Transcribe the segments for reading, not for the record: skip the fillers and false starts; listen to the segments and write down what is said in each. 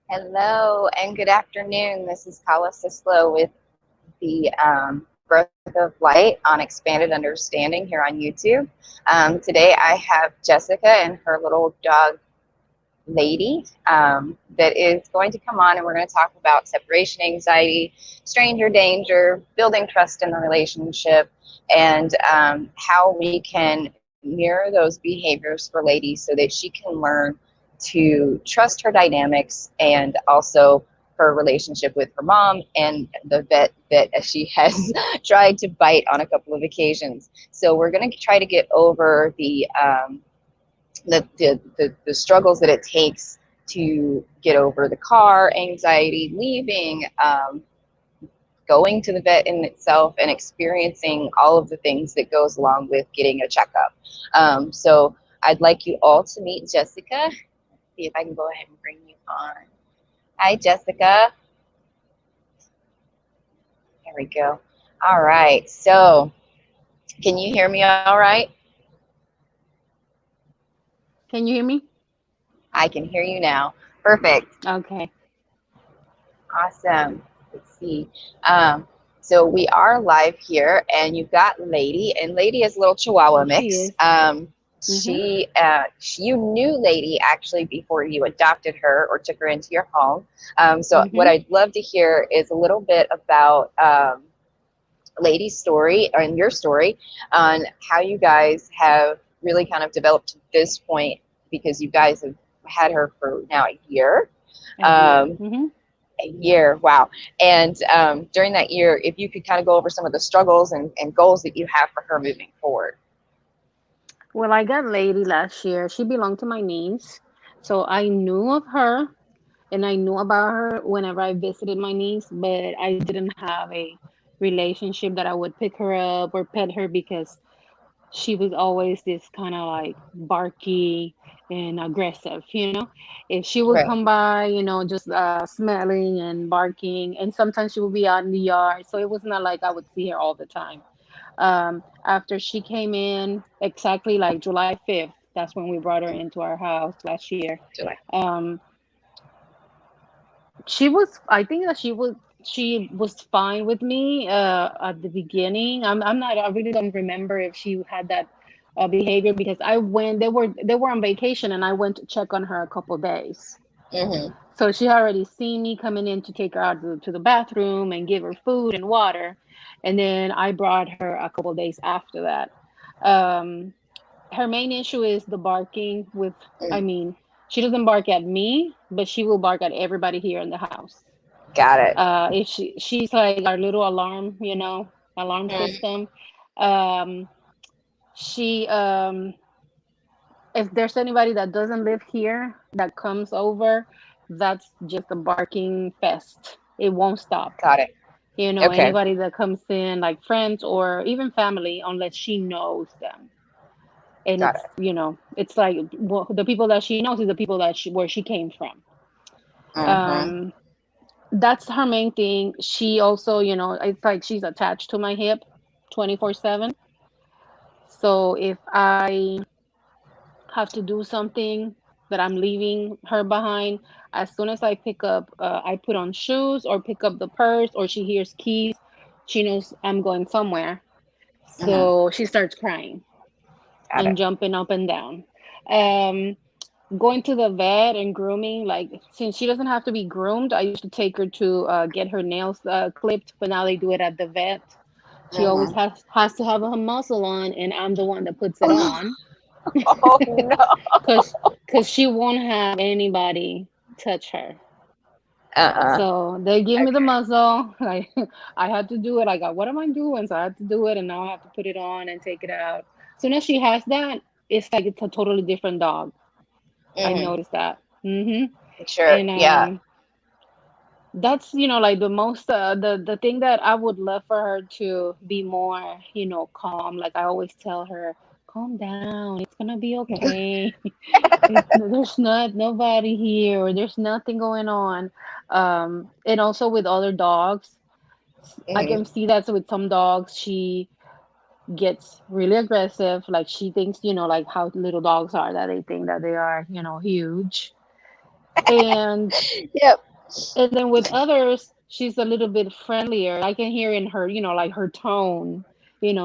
Hello and good afternoon. This is Khala Syslo with the Growth of Light on Expanded Understanding here on YouTube. Today I have Jessica and her little dog Lady that is going to come on, and we're going to talk about separation anxiety, stranger danger, building trust in the relationship, and how we can mirror those behaviors for Lady so that she can learn to trust her dynamics and also her relationship with her mom and the vet that she has tried to bite on a couple of occasions. So we're going to try to get over the struggles that it takes to get over the car anxiety, leaving, going to the vet in itself, and experiencing all of the things that goes along with getting a checkup. So I'd like you all to meet Jessica. See if I can go ahead and bring you on. Hi, Jessica. There we go. All right. So can you hear me all right? Can you hear me? I can hear you now. Perfect. Okay. Awesome. Let's see. Um, so we are live here, and you've got Lady, and Lady is a little Chihuahua She mix. is. Mm-hmm. You knew Lady actually before you adopted her or took her into your home. So what Mm-hmm. I'd love to hear is a little bit about Lady's story and your story on how you guys have really kind of developed to this point, because you guys have had her for now a year. A year. Um, Mm-hmm. a year, wow. And during that year, if you could kind of go over some of the struggles and goals that you have for her moving forward. Well, I got Lady last year. She belonged to my niece. So I knew of her and I knew about her whenever I visited my niece, but I didn't have a relationship that I would pick her up or pet her because she was always this kind of like barky and aggressive, you know. If she would Right. come by, just smelling and barking, and sometimes she would be out in the yard, so it was not like I would see her all the time. After she came in, exactly like July 5th, that's when we brought her into our house last year. July. Um, I think that she was fine with me at the beginning. I really don't remember if she had that behavior because they were on vacation and I went to check on her a couple days. Mm-hmm. So she had already seen me coming in to take her out to the bathroom and give her food and water. And then I brought her a couple days after that. Um, Her main issue is the barking I Mm. mean, she doesn't bark at me, but she will bark at everybody here in the house. Got it. If she's like our little alarm, alarm Mm. system. Um, she If there's anybody that doesn't live here that comes over, that's just a barking fest. It won't stop. Got it. Okay. Anybody that comes in, like friends or even family, unless she knows them. And Got it's, it. it's like the people that she knows is the people where she came from. Mm-hmm. Um, that's her main thing. She also, it's like she's attached to my hip 24/7. So if I have to do something that I'm leaving her behind, as soon as I put on shoes or pick up the purse or she hears keys, she knows I'm going somewhere. Mm-hmm. So she starts crying Got and it. jumping up and down. Um, Going to the vet and grooming, like since she doesn't have to be groomed, I used to take her to get her nails clipped, but now they do it at the vet. She always Mm-hmm. has to have a muzzle on, and I'm the one that puts it on Oh no. because she won't have anybody touch her. Uh-uh. So they give me the Okay. muzzle. I had to do it. I got, what am I doing? So I had to do it, and now I have to put it on and take it out. Soon as she has that, it's like it's a totally different dog. I Mm-hmm. noticed that. Sure. And Yeah. that's like the most the thing that I would love for her to be more calm. Like I always tell her, calm down, it's gonna be okay. There's not nobody here, or there's nothing going on. And also with other dogs, I Mm-hmm. can see that with some dogs she gets really aggressive. Like she thinks, like how little dogs are, that they think that they are huge. And Yep. and then with others, she's a little bit friendlier. I can hear in her, like her tone,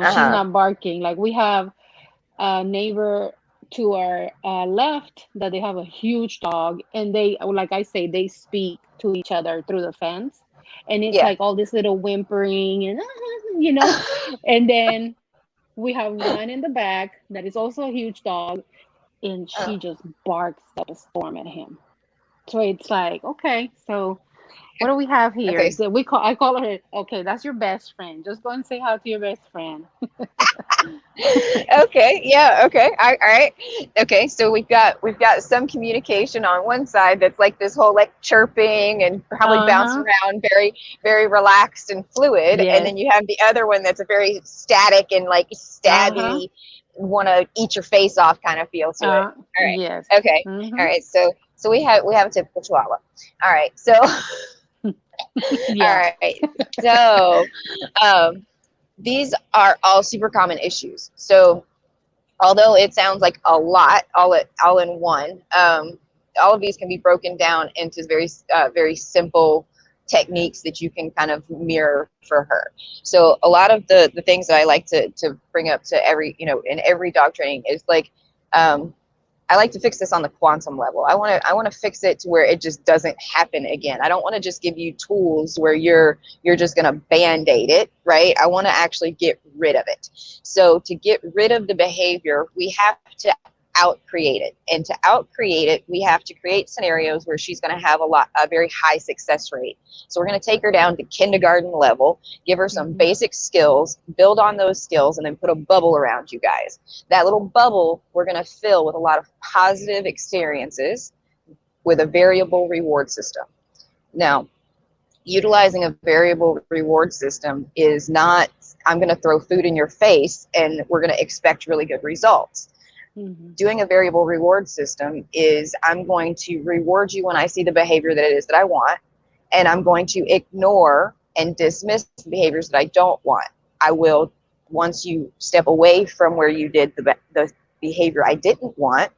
she's Uh-huh. not barking. Like we have a neighbor to our left that they have a huge dog, and they, like I say, they speak to each other through the fence, and it's Yeah. like all this little whimpering and and then we have one in the back that is also a huge dog, and Uh, she just barks up a storm at him. So it's like, okay, so what do we have okay. here? So I call her, okay, that's your best friend. Just go and say hi to your best friend. Okay. Yeah. Okay. All right. Okay. So we've got some communication on one side that's like this whole like chirping and probably bouncing Uh-huh. around, very very relaxed and fluid, and Yes. then you have the other one that's a very static and like Uh-huh. stabby, want to eat your face off kind of feel to it. All Yes. right. Okay. All Mm-hmm. right. So we have a typical Chihuahua. All right. So all Yeah. right. So um, these are all super common issues. So although it sounds like a lot all in one, all of these can be broken down into very simple techniques that you can kind of mirror for her. So a lot of the things that I like to bring up to every, in every dog training is like, um, I like to fix this on the quantum level. I want to fix it to where it just doesn't happen again. I don't want to just give you tools where you're just going to band-aid it, right? I want to actually get rid of it. So to get rid of the behavior, we have to out create it. And to out create it, we have to create scenarios where she's going to have a very high success rate. So we're going to take her down to kindergarten level, give her some Mm-hmm. basic skills, build on those skills, and then put a bubble around you guys. That little bubble we're going to fill with a lot of positive experiences with a variable reward system. Now, utilizing a variable reward system is not, I'm going to throw food in your face and we're going to expect really good results. Mm-hmm. Doing a variable reward system is, I'm going to reward you when I see the behavior that it is that I want, and I'm going to ignore and dismiss the behaviors that I don't want. I will, once you step away from where you did the behavior I didn't want,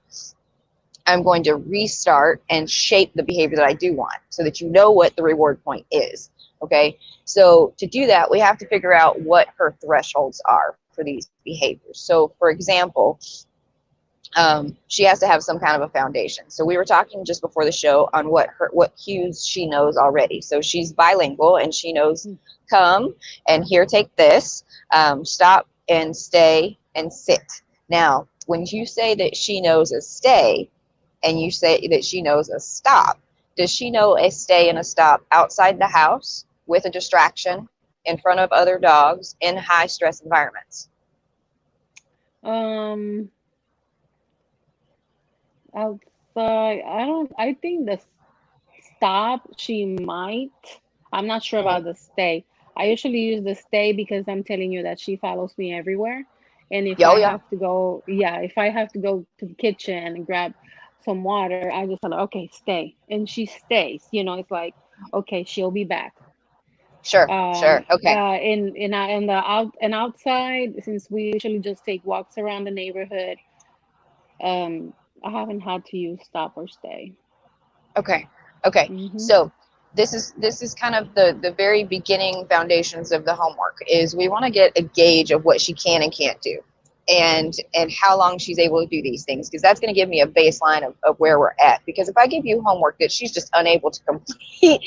I'm going to restart and shape the behavior that I do want so that you know what the reward point is. Okay. So to do that, we have to figure out what her thresholds are for these behaviors. So for example, she has to have some kind of a foundation. So we were talking just before the show on what cues she knows already. So she's bilingual and she knows come and here, take this, stop and stay and sit. Now, when you say that she knows a stay and you say that she knows a stop, does she know a stay and a stop outside the house with a distraction in front of other dogs in high stress environments? Um, Outside, I think the stop, she might. I'm not sure Mm-hmm. about the stay. I usually use the stay because I'm telling you that she follows me everywhere. And if Yeah, oh I yeah, have to go, yeah, if I have to go to the kitchen and grab some water, I just tell her, okay, stay. And she stays. It's like, okay, she'll be back. sure, sure, okay. And outside, since we usually just take walks around the neighborhood, um, I haven't had to use stop or stay. Okay. Okay. Hmm. So this is kind of the very beginning foundations of the homework is we want to get a gauge of what she can and can't do and how long she's able to do these things, because that's going to give me a baseline of where we're at. Because if I give you homework that she's just unable to complete,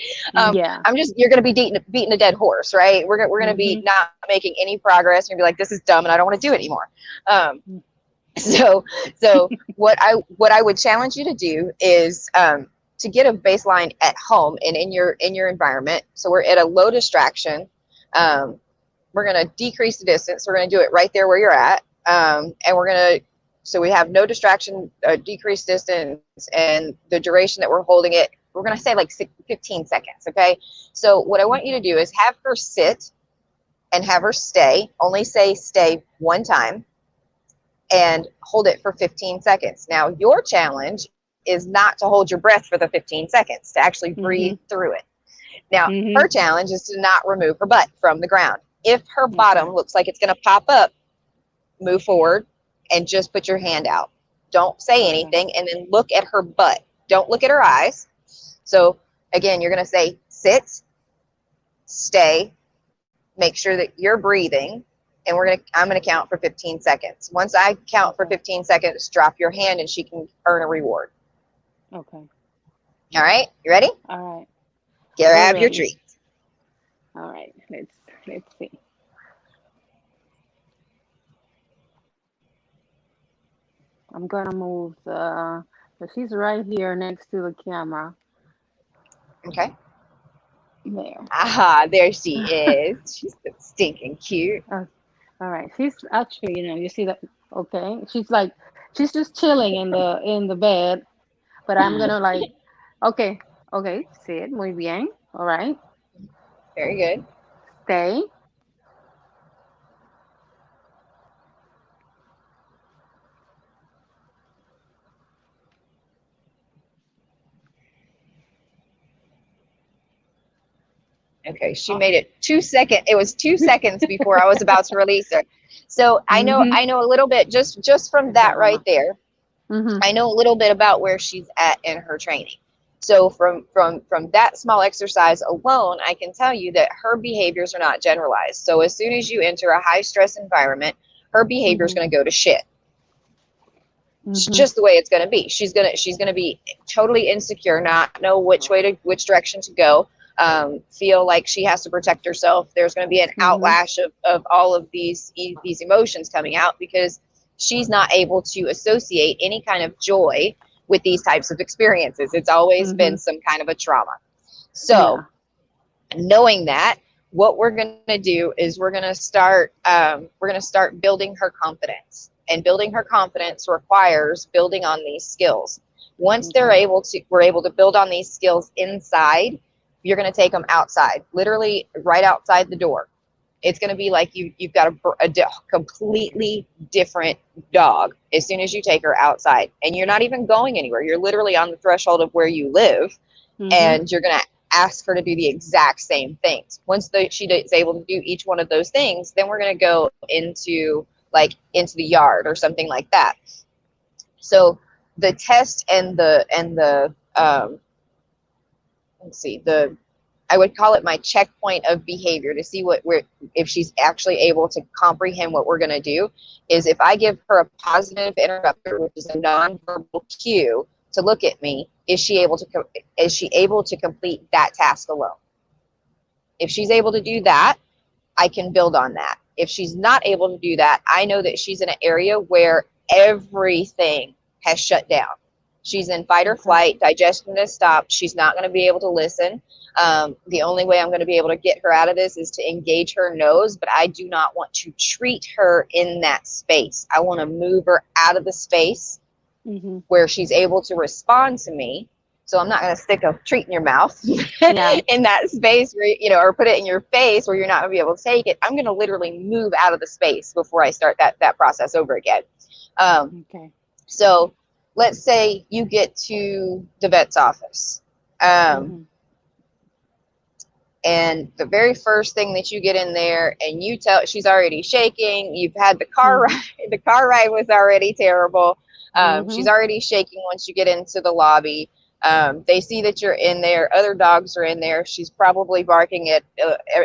Yeah. you're going to be beating a dead horse, right? We're going to be Hmm. not making any progress. You're going to be like, this is dumb and I don't want to do it anymore. Um, so what I would challenge you to do is, to get a baseline at home and in your environment. So we're at a low distraction. um, we're going to decrease the distance. We're going to do it right there where you're at, and we're going to, so we have no distraction, decreased distance, and the duration that we're holding it, we're going to say like 15 seconds. Okay, so what I want you to do is have her sit and have her stay, only say stay one time, and hold it for 15 seconds. Now, your challenge is not to hold your breath for the 15 seconds, to actually breathe Hmm. through it. Now, her Hmm. challenge is to not remove her butt from the ground. If her bottom Okay. looks like it's going to pop up, move forward and just put your hand out. Don't say Okay. anything, and then look at her butt. Don't look at her eyes. So again, you're going to say sit, stay, make sure that you're breathing, and I'm going to count for 15 seconds. Once I count for 15 seconds, drop your hand and she can earn a reward. Okay. All right, you ready? All right. Grab your treat. All right. Let's see. I'm gonna move she's right here next to the camera. Okay. There. Aha, there she is. She's so stinking cute. All right. She's actually, you see that? Okay. She's just chilling in the bed, but I'm gonna like, okay, sit, muy bien. All right. Very good. Stay. Okay, she made it 2 seconds. It was 2 seconds before I was about to release her. So I know a little bit just from that right there. I know a little bit about where she's at in her training. So from that small exercise alone, I can tell you that her behaviors are not generalized. So as soon as you enter a high stress environment, her behavior is going to go to shit. It's just the way it's going to be. She's gonna be totally insecure, not know which direction to go. Feel like she has to protect herself. There's going to be an outlash of all of these emotions coming out because she's not able to associate any kind of joy with these types of experiences. It's always been some kind of a trauma. So knowing that, what we're going to do is we're going to start building her confidence. And building her confidence requires building on these skills. Once we're able to build on these skills inside, you're going to take them outside, literally right outside the door. It's going to be like you've got a completely different dog as soon as you take her outside. And you're not even going anywhere. You're literally on the threshold of where you live, and you're going to ask her to do the exact same things. Once she is able to do each one of those things, then we're going to go into the yard or something like that. So the test and the I would call it my checkpoint of behavior to see if she's actually able to comprehend what we're going to do is if I give her a positive interrupter, which is a nonverbal cue to look at me, is she able to complete that task alone? If she's able to do that, I can build on that. If she's not able to do that, I know that she's in an area where everything has shut down. She's in fight or flight, digestion has stopped. She's not going to be able to listen. The only way I'm going to be able to get her out of this is to engage her nose, but I do not want to treat her in that space. I want to move her out of the space where she's able to respond to me. So I'm not going to stick a treat in your mouth in that space where, or put it in your face where you're not going to be able to take it. I'm going to literally move out of the space before I start that process over again. So let's say you get to the vet's office. And the very first thing that you get in there and you tell, she's already shaking. You've had the car ride. The car ride was already terrible. She's already shaking once you get into the lobby. They see that you're in there. Other dogs are in there. She's probably barking at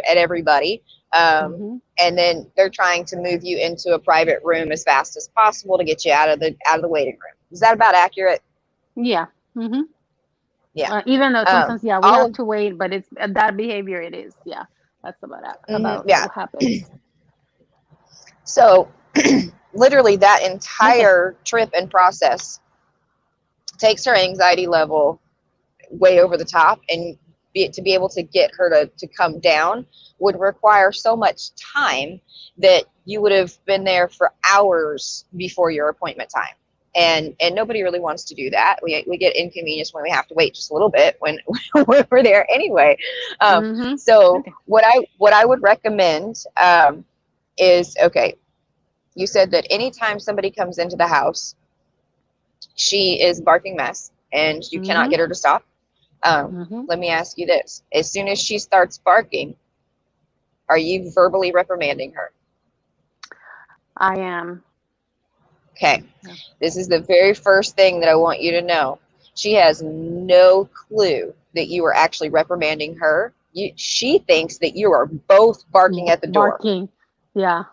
everybody. And then they're trying to move you into a private room as fast as possible to get you out of the waiting room. Is that about accurate? Yeah. Yeah. Even though sometimes, we have to wait, but it's that behavior. It is. Yeah. That's about what happens. So literally that entire trip and process takes her anxiety level way over the top, and to be able to get her to come down would require so much time that you would have been there for hours before your appointment time. And nobody really wants to do that. We get inconvenienced when we have to wait just a little bit when we're there anyway. So what I would recommend is, okay, you said that anytime somebody comes into the house, she is barking mess and you cannot get her to stop. Let me ask you this. As soon as she starts barking, are you verbally reprimanding her? I am. Okay. This is the very first thing that I want you to know. She has no clue that you are actually reprimanding her. She thinks that you are both barking at the door. Barking. Yeah.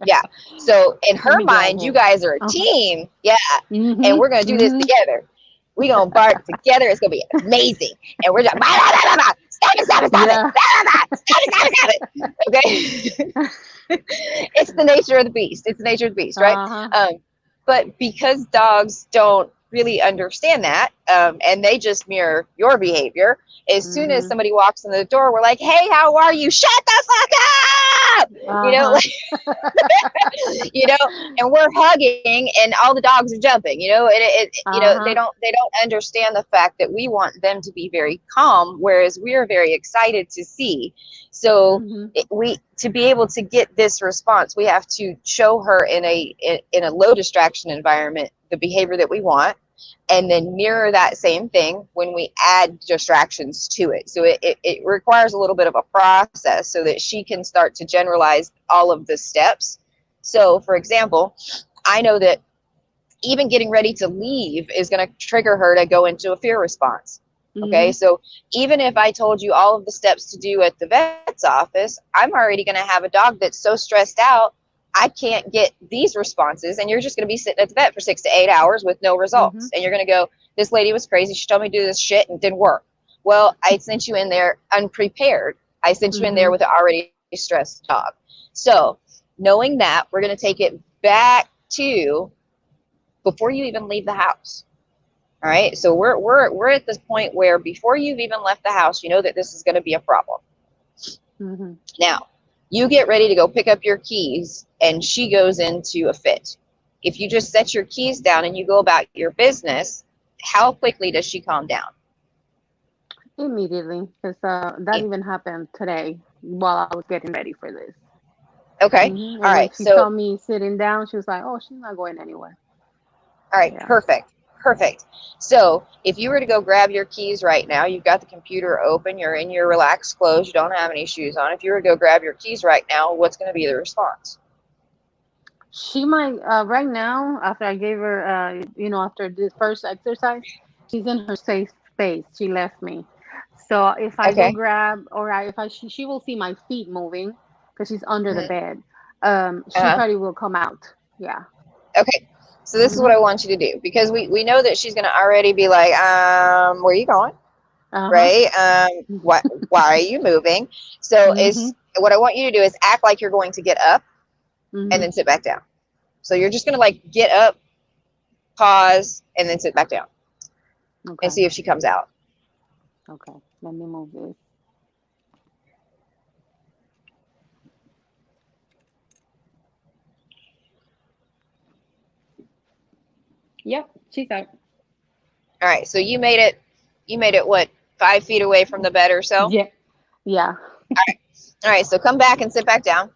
Yeah. So in Let her me grab mind, you it. guys are a Uh-huh. team. Yeah. And Mhm. we're going to do this Mhm. together. We're going to bark together. It's going to be amazing. And we're just, blah, blah, blah, blah, blah. Stop it, stop it, stop it. Yeah. Blah, blah, blah. Stop it, stop it, stop it. Okay. It's the nature of the beast. It's the nature of the beast, right? Uh-huh. But because dogs don't really understand that, and they just mirror your behavior, as soon as Mhm. somebody walks in the door, we're like, hey, how are you? Shut the fuck up! You know, Uh-huh. like, you know, and we're hugging and all the dogs are jumping, you know, and you know, Uh-huh. they don't understand the fact that we want them to be very calm, whereas we are very excited to see. So Mhm. we, to be able to get this response, we have to show her in a low distraction environment the behavior that we want, and then mirror that same thing when we add distractions to it. So it requires a little bit of a process so that she can start to generalize all of the steps. So for example, I know that even getting ready to leave is going to trigger her to go into a fear response. Okay, Mhm. so even if I told you all of the steps to do at the vet's office, I'm already going to have a dog that's so stressed out, I can't get these responses. And you're just going to be sitting at the vet for 6 to 8 hours with no results. Mhm. And you're going to go, this lady was crazy. She told me to do this shit and it didn't work. Well, I sent you in there unprepared. I sent you in there Mhm. with an already stressed dog. So knowing that, we're going to take it back to before you even leave the house. All right. So we're at this point where before you've even left the house, you know that this is going to be a problem. Mhm. Now, you get ready to go pick up your keys and she goes into a fit. If you just set your keys down and you go about your business, how quickly does she calm down? Immediately, because that It, even happened today while I was getting ready for this. okay. And All when right. she So saw me sitting down, she was like, "Oh, she's not going anywhere." all right, Yeah. perfect. Perfect. So if you were to go grab your keys right now, you've got the computer open, you're in your relaxed clothes, you don't have any shoes on. If you were to go grab your keys right now, what's going to be the response? She might right now after I gave her after this first exercise, she's in her safe space. She left me. So if I go Okay. grab or if she will see my feet moving because she's under the Mm-hmm. bed. She Uh-huh. probably will come out. Yeah. Okay. So this is what Mhm. I want you to do because we know that she's going to already be like, where are you going? Uh-huh. Right? Why are you moving? So is Mhm. what I want you to do is act like you're going to get up and Mhm. then sit back down. So you're just going to like get up, pause, and then sit back down and Okay. see if she comes out. Okay. Let me move this. Yep, she's out. All right. So you made it what, 5 feet away from the bed or so? All Yeah. Yeah. right. All right. So come back and sit back down.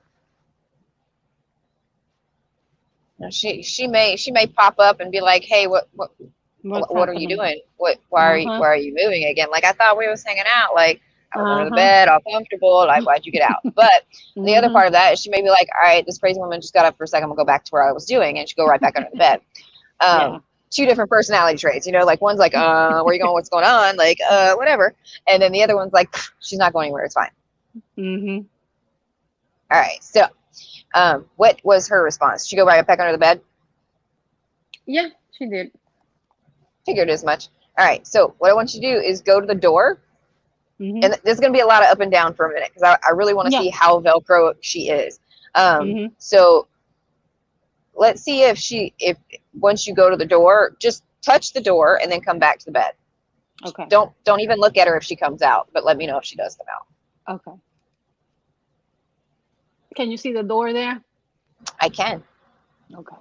Now she may pop up and be like, hey, What's what are you happening? doing? Uh-huh. Why are you moving again? Like I thought we was hanging out. Like I was under the Uh-huh. bed, all comfortable. Like why'd you get out? But the other Mhm. part of that is she may be like, all right, this crazy woman just got up for a second. I'm gonna go back to where I was doing, and she go right back under the bed. Yeah. Two different personality traits. You know, like one's like, where you going? What's going on? Like, whatever. And then the other one's like, she's not going anywhere. It's fine. Mhm. All right. So, what was her response? She go right back under the bed. Yeah, she did. Figured as much. All right. So what I want you to do is go to the door. Mhm. And there's going to be a lot of up and down for a minute because I really want to Yeah. see how Velcro she is. Mhm. So let's see if once you go to the door, just touch the door and then come back to the bed. Okay. Don't even look at her if she comes out, but let me know if she does come out. Okay. Can you see the door there? I can. Okay.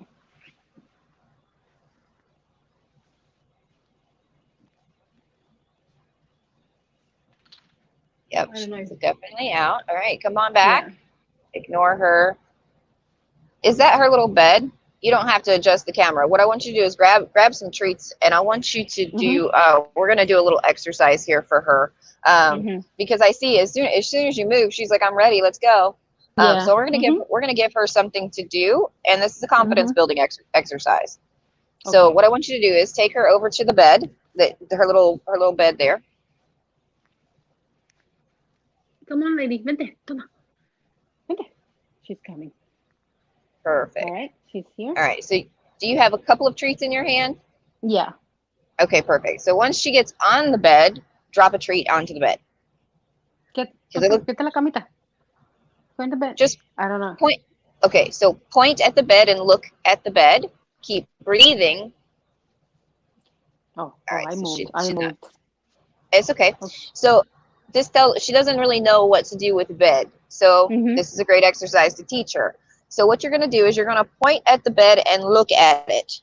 Yep, I don't know. she's definitely out. All right, come on back. Yeah. Ignore her. Is that her little bed? You don't have to adjust the camera. What I want you to do is grab some treats, and I want you to Mhm. do. We're gonna do a little exercise here for her, Mhm. because I see as soon as you move, she's like, "I'm ready. Let's go." Yeah. So Mhm. we're gonna give her something to do, and this is a confidence Mhm. building exercise. So Okay. what I want you to do is take her over to the bed, her little bed there. Come on, lady. Vente. Toma. Vente. She's coming. All Perfect. right. She's here. All right. So do you have a couple of treats in your hand? Yeah. Okay, perfect. So once she gets on the bed, drop a treat onto the bed. Because it Okay. looks Vete a la camita. Go in the bed. just I don't know. point. Okay, so point at the bed and look at the bed. Keep breathing. Oh, All oh, right, I so moved. I she's not. moved. It's okay. Okay. So she doesn't really know what to do with the bed. So Mm-hmm. this is a great exercise to teach her. So what you're going to do is you're going to point at the bed and look at it.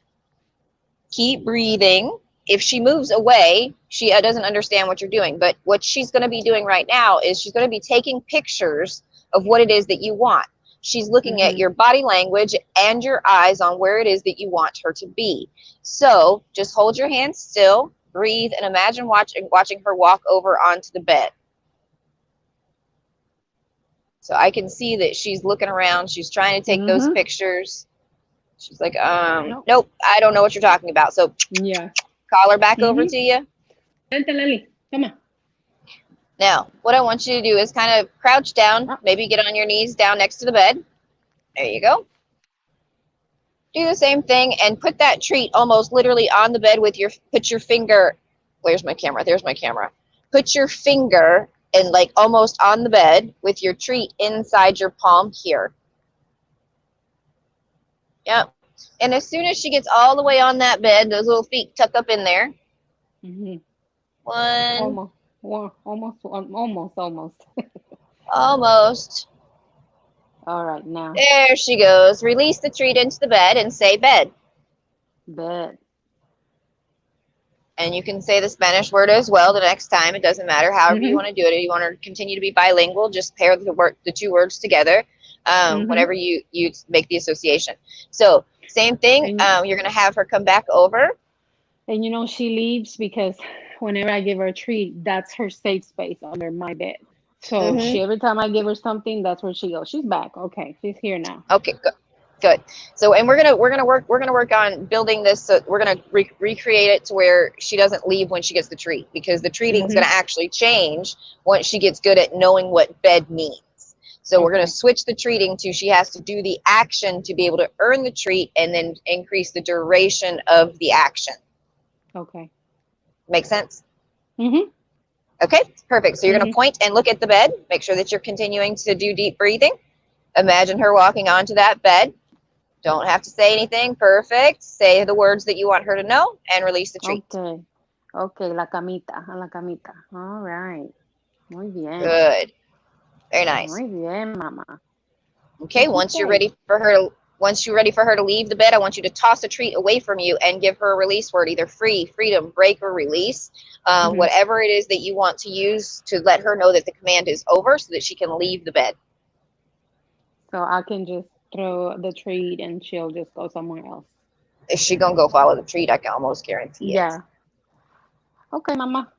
Keep breathing. If she moves away, she doesn't understand what you're doing. But what she's going to be doing right now is she's going to be taking pictures of what it is that you want. She's looking at Mm-hmm. your body language and your eyes on where it is that you want her to be. So just hold your hands still, breathe, and imagine watching her walk over onto the bed. So I can see that she's looking around. She's trying to take those Mm-hmm. pictures. She's like, Nope. nope, I don't know what you're talking about. So Yeah. call her back over Mm-hmm. to you. Vente, Lily. Toma. Now, what I want you to do is kind of crouch down, Ah. maybe get on your knees down next to the bed. There you go. Do the same thing and put that treat almost literally on the bed with put your finger, where's my camera? There's my camera. Put your finger and like almost on the bed with your treat inside your palm here. Yep. And as soon as she gets all the way on that bed, those little feet tuck up in there. Mm-hmm. One, Almost. Well, almost. almost. All right, now. There she goes. Release the treat into the bed and say bed. Bed. And you can say the Spanish word as well the next time. It doesn't matter. However you Mm-hmm. want to do it. If you want to continue to be bilingual, just pair the two words together. Mm-hmm. Whenever you make the association. So same thing. And You're gonna have her come back over. and she leaves because whenever I give her a treat, that's her safe space under my bed. So Mm-hmm. she every time I give her something, that's where she goes. She's back. Okay, she's here now. Okay, good. Good. So, and we're gonna work on building this. So we're gonna recreate it to where she doesn't leave when she gets the treat, because the treating is Mm-hmm. gonna actually change once she gets good at knowing what bed means. So we're gonna Okay. switch the treating to she has to do the action to be able to earn the treat, and then increase the duration of the action. Okay. Make sense? Mm-hmm. Okay, perfect. So you're gonna Mm-hmm. point and look at the bed. Make sure that you're continuing to do deep breathing. Imagine her walking onto that bed. Don't have to say anything. Perfect. Say the words that you want her to know and release the treat. Okay. Okay, la camita, a la camita. All right. Muy bien. Good. Very nice. Muy bien, mama. Okay, She's safe. once you're ready for her to leave the bed, I want you to toss a treat away from you and give her a release word, either free, freedom, break, or release. Mm-hmm. Whatever it is that you want to use to let her know that the command is over so that she can leave the bed. So I can just throw the treat and she'll just go somewhere else. Is she gonna go follow the treat? I can almost guarantee it. Yeah. Okay, mama.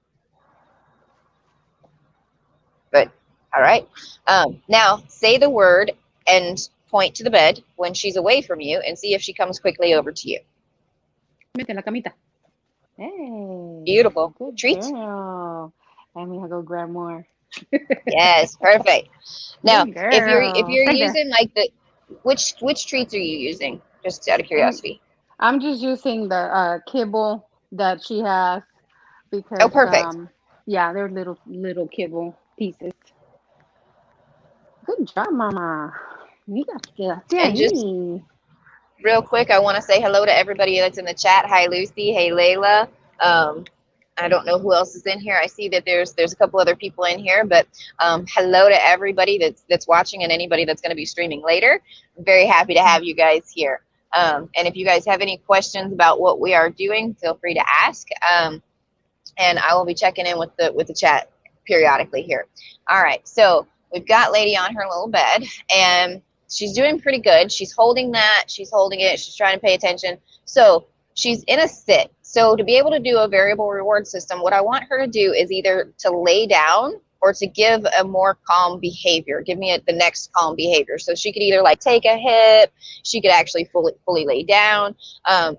Good. All right. Now say the word and point to the bed when she's away from you and see if she comes quickly over to you. Mete la camita. Hey, Beautiful. good Treats? girl. I'm gonna go grab more. Yes, perfect. Now, Good if you're girl. Stay there. using like which treats are you using? Just out of I'm curiosity. I'm just using the kibble that she has Oh, because perfect. yeah, they're little kibble pieces. Good job, mama. Mira, quedaste And just ahí. real quick, I want to say hello to everybody that's in the chat. Hi, Lucy. Hey, Layla. Um, I don't know who else is in here. I see that there's a couple other people in here, but hello to everybody that's watching and anybody that's going to be streaming later. I'm very happy to have you guys here. And if you guys have any questions about what we are doing, feel free to ask. And I will be checking in with the chat periodically here. All right, so we've got Lady on her little bed, and she's doing pretty good. She's holding that. She's holding it. She's trying to pay attention. So she's in a sit. So to be able to do a variable reward system, what I want her to do is either to lay down or to give a more calm behavior. Give me the next calm behavior. So she could either like take a hip, she could actually fully lay down,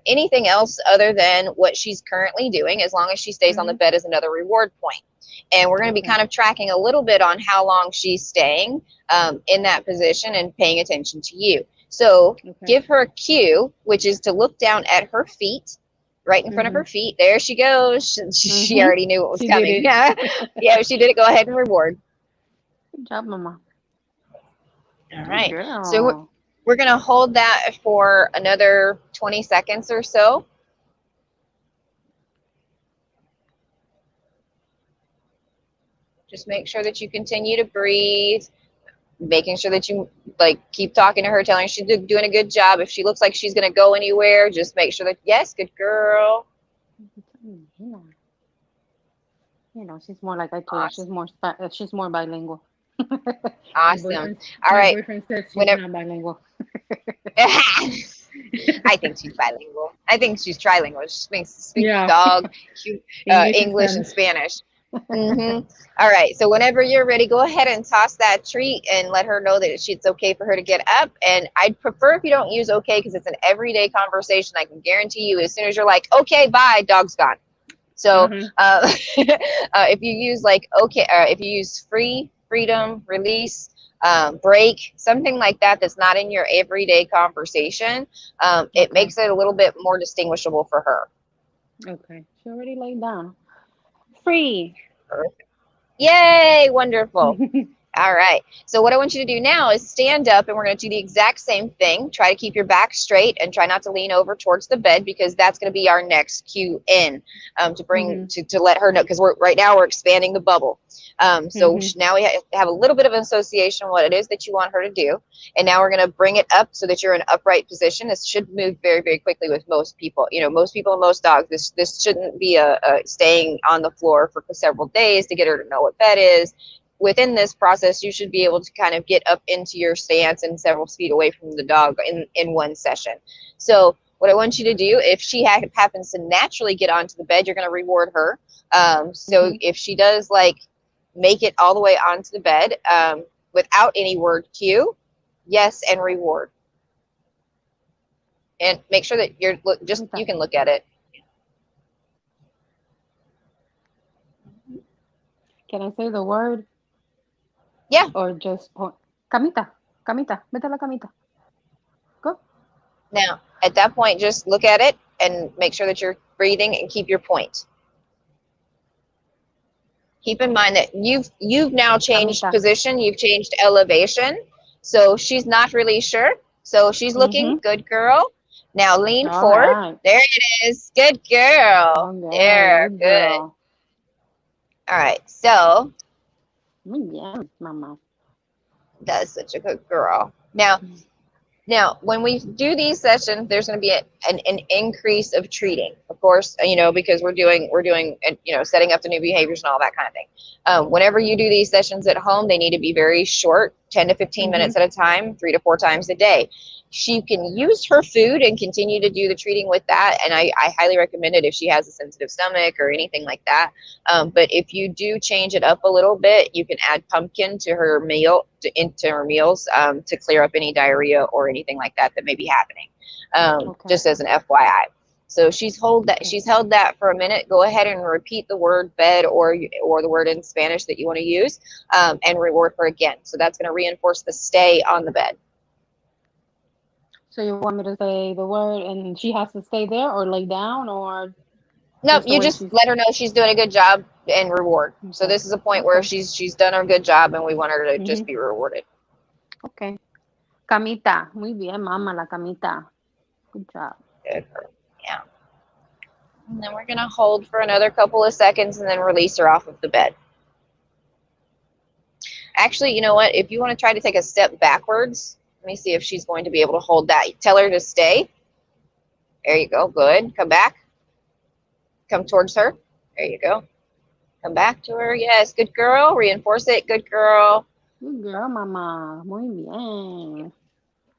anything else other than what she's currently doing, as long as she stays on the bed, is another reward point. And we're going to be kind of tracking a little bit on how long she's staying in that position and paying attention to you. So give her a cue, which is to look down at her feet, right in front of her feet. There she goes. She already knew what was coming. Yeah, yeah, she did it. Go ahead and reward. Good job, Mama. All right. So we're going to hold that for another 20 seconds or so. Just make sure that you continue to breathe, making sure that you like keep talking to her, telling her she's doing a good job. If she looks like she's going to go anywhere, just make sure that, yes, good girl. You know, she's more like I told you, she's more bilingual. Awesome. All right. My boyfriend says she's not bilingual. I think she's bilingual. I think she's trilingual. She speaks dog, English and Spanish. All right. So whenever you're ready, go ahead and toss that treat and let her know that it's okay for her to get up. And I'd prefer if you don't use okay, because it's an everyday conversation. I can guarantee you, as soon as you're like, okay, bye, dog's gone. So if you use like okay, if you use free, freedom, release, break, something like that that's not in your everyday conversation, it makes it a little bit more distinguishable for her. Okay. She already laid down. Free. Perfect. Yay, wonderful. All right. So what I want you to do now is stand up, and we're going to do the exact same thing. Try to keep your back straight and try not to lean over towards the bed, because that's going to be our next cue in to bring to let her know, because right now we're expanding the bubble. So now we have a little bit of an association of what it is that you want her to do. And now we're going to bring it up so that you're in an upright position. This should move very, very quickly with most people. You know, most people and most dogs, this shouldn't be a staying on the floor for several days to get her to know what bed is. Within this process, you should be able to kind of get up into your stance and several feet away from the dog in one session. So what I want you to do, if she happens to naturally get onto the bed, you're going to reward her. So if she does like make it all the way onto the bed without any word cue, yes, and reward. And make sure that you can look at it. Can I say the word? Yeah. Or just camita, vete a la camita. Go. Now, at that point, just look at it and make sure that you're breathing and keep your point. Keep in mind that you've now changed position, you've changed elevation. So she's not really sure. So she's looking, good girl. Now lean forward. Right. There it is. Good girl. Okay, there, good. All right, so. Yeah, Mama. That's such a good girl. Now, when we do these sessions, there's going to be an increase of treating, of course, you know, because we're doing, you know, setting up the new behaviors and all that kind of thing. Whenever you do these sessions at home, they need to be very short, 10 to 15 minutes at a time, 3 to 4 times a day. She can use her food and continue to do the treating with that. And I highly recommend it if she has a sensitive stomach or anything like that. But if you do change it up a little bit, you can add pumpkin to her meal, into her meals to clear up any diarrhea or anything like that may be happening. Just as an FYI. So she's held that for a minute. Go ahead and repeat the word bed or the word in Spanish that you want to use, and reward her again. So that's going to reinforce the stay on the bed. So you want me to say the word and she has to stay there or lay down, or? No, you just let her know she's doing a good job and reward. Okay. So this is a point where she's done her good job and we want her to just be rewarded. Okay. Camita. Muy bien, Mama, la camita. Good job. Good. Yeah. And then we're going to hold for another couple of seconds and then release her off of the bed. Actually, you know what? If you want to try to take a step backwards, let me see if she's going to be able to hold that. Tell her to stay. There you go. Good. Come back. Come towards her. There you go. Come back to her. Yes. Good girl. Reinforce it. Good girl. Good girl, Mama. Muy bien.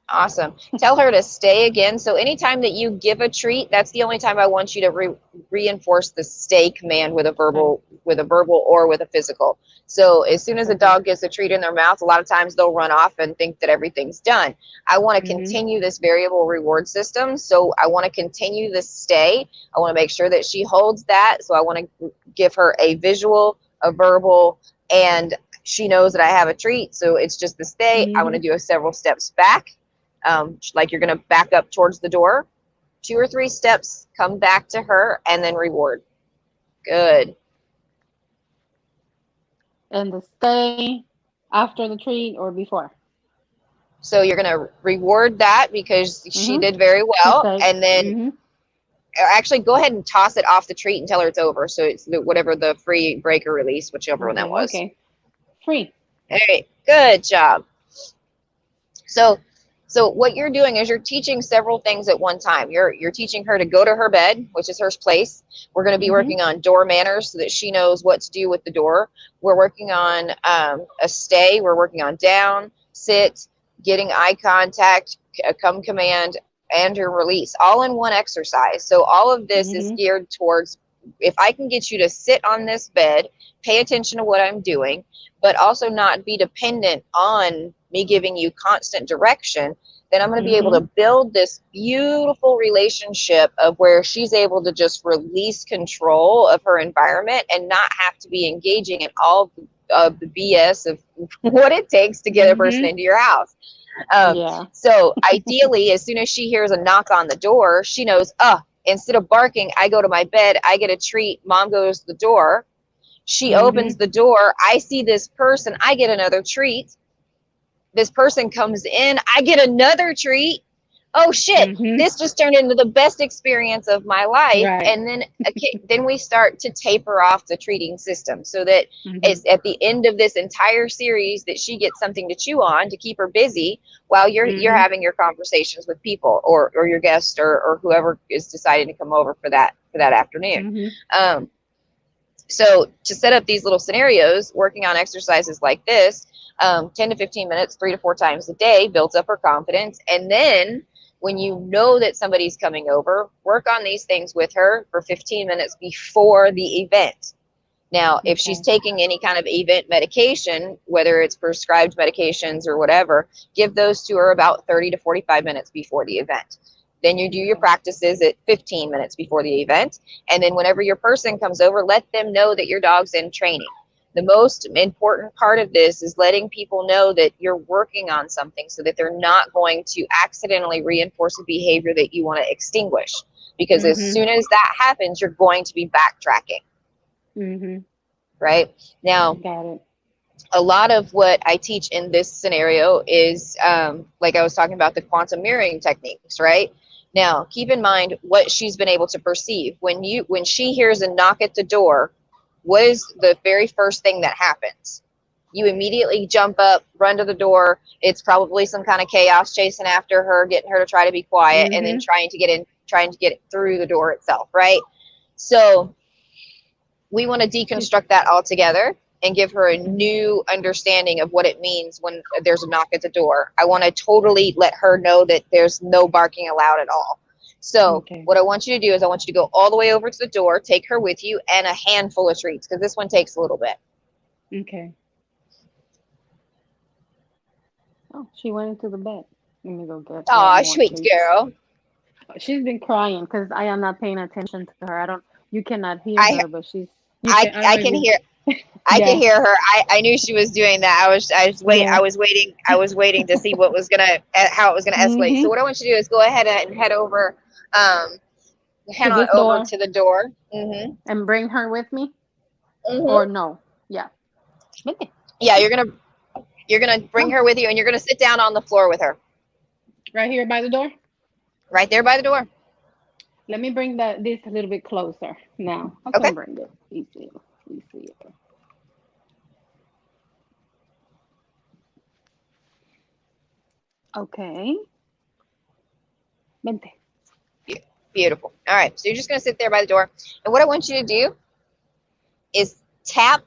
Awesome. Tell her to stay again. So anytime that you give a treat, that's the only time I want you to reinforce the stay command with a Okay. verbal or with a physical. So as soon as a Okay. dog gets a treat in their mouth, a lot of times they'll run off and think that everything's done. I want to Mhm. continue this variable reward system. So I want to continue the stay. I want to make sure that she holds that. So I want to give her a visual, a verbal, and she knows that I have a treat. So it's just the stay. I want to Mhm. do several steps back, like you're going to back up towards the door, 2 or 3 steps, come back to her, and then reward. Good. And the stay after the treat or before. So you're going to reward that because she Mhm. did very She well. stayed. And then Mhm. actually go ahead and toss it off the treat and tell her it's over. So it's whatever the free break or release, whichever one that Okay. was. Okay. Free. All right. Good job. So so what you're doing is you're teaching several things at one time. You're teaching her to go to her bed, which is her place. We're going to be Mhm. working on door manners so that she knows what to do with the door. We're working on a stay. We're working on down, sit, getting eye contact, come command, and your release, all in one exercise. So all of this is Mhm. geared towards, if I can get you to sit on this bed, pay attention to what I'm doing, but also not be dependent on me giving you constant direction, then I'm going to be able to Mhm. build this beautiful relationship of where she's able to just release control of her environment and not have to be engaging in all of the BS of what it takes to get a person Mhm. into your house. Um, Yeah. so ideally, as soon as she hears a knock on the door, she knows, instead of barking, I go to my bed, I get a treat, mom goes to the door. She opens Mhm. the door. I see this person. I get another treat. This person comes in. I get another treat. Oh shit! Mhm. This just turned into the best experience of my life. Right. And then, okay, then we start to taper off the treating system so that Mhm. it's at the end of this entire series that she gets something to chew on to keep her busy while you're Mhm. having your conversations with people or your guest or whoever is deciding to come over for that afternoon. Mhm. Um, so to set up these little scenarios, working on exercises like this, 10 to 15 minutes, 3 to 4 times a day, builds up her confidence. And then when you know that somebody's coming over, work on these things with her for 15 minutes before the event. Now, if she's Okay. taking any kind of event medication, whether it's prescribed medications or whatever, give those to her about 30 to 45 minutes before the event. Then you do your Okay. practices at 15 minutes before the event. And then whenever your person comes over, let them know that your dog's in training. The most important part of this is letting people know that you're working on something so that they're not going to accidentally reinforce a behavior that you want to extinguish. Because as Mhm. soon as that happens, you're going to be backtracking, Mhm. right? Now, Got it. a lot of what I teach in this scenario is like I was talking about the quantum mirroring techniques, right? Now, keep in mind what she's been able to perceive. When she hears a knock at the door, what is the very first thing that happens? You immediately jump up, run to the door. It's probably some kind of chaos chasing after her, getting her to try to be quiet, and then Mhm. trying to get through the door itself, right? So we want to She's. deconstruct that altogether and give her a Mhm. new understanding of what it means when there's a knock at the door. I want to totally let her know that there's no barking allowed at all. So Okay. what I want you to do is I want you to go all the way over to the door, take her with you, and a handful of treats because this one takes a little bit. Okay. Oh, she went into the bed. Let me go get her Aw, more sweet treats. girl. She's been crying because I am not paying attention to her. I don't. You cannot hear I her, but she's. You can. I don't I know if can you. hear I could Yeah. hear her. I knew she was doing that. Yeah. I was waiting to see what was gonna how it was gonna escalate. So Mhm. what I want you to do is go ahead and um head To on this over door to the door. Mm-hmm. and bring her with me, or Mm-hmm. no? Yeah. Vente. Yeah, you're gonna bring Come. her with you, and you're gonna sit down on the floor with her, Right here by the door. right there by the door. Let me bring this a little bit closer now. I Okay. can bring it easy. Easier. Okay. Vente. Beautiful. All right. So you're just gonna sit there by the door, and what I want you to do is tap,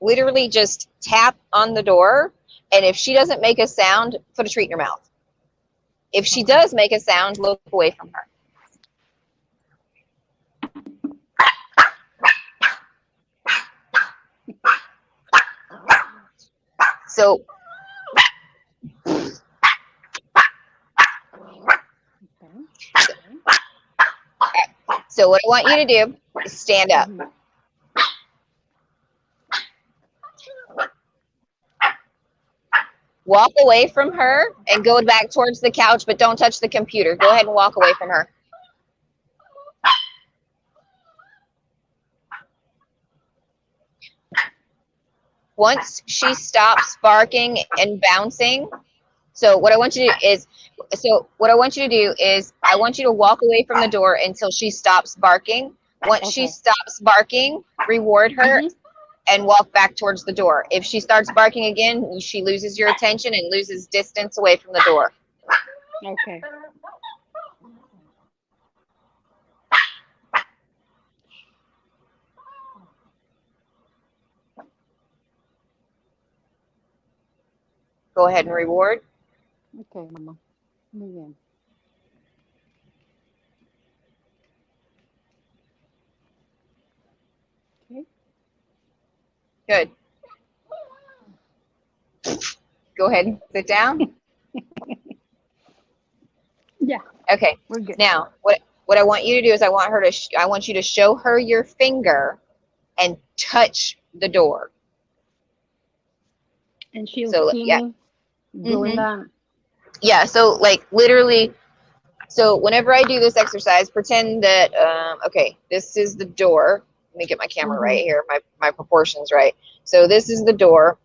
literally just tap on the door, and if she doesn't make a sound, put a treat in your mouth. If she Okay. does make a sound, look away from her. So, Okay. so what I want you to do is stand up. Mhm. Walk away from her and go back towards the couch, but don't touch the computer. Go ahead and walk away from her. Once she stops barking and bouncing, so what I want you to do is, I want you to walk away from the door until she stops barking. Once she Okay. stops barking, reward her Mhm. and walk back towards the door. If she starts barking again, she loses your attention and loses distance away from the door. Okay. Go ahead and reward. Okay, Mama. Muy bien. Okay. Good. Go ahead and sit down. Yeah, Okay. we're good. Now, what I want you to do is I want you to show her your finger and touch the door. And she'll So see yeah. me doing Mhm. that. Yeah, so like literally, so whenever I do this exercise, pretend that okay, this is the door. Let me get my camera Mhm. right here, my proportions right. So this is the door,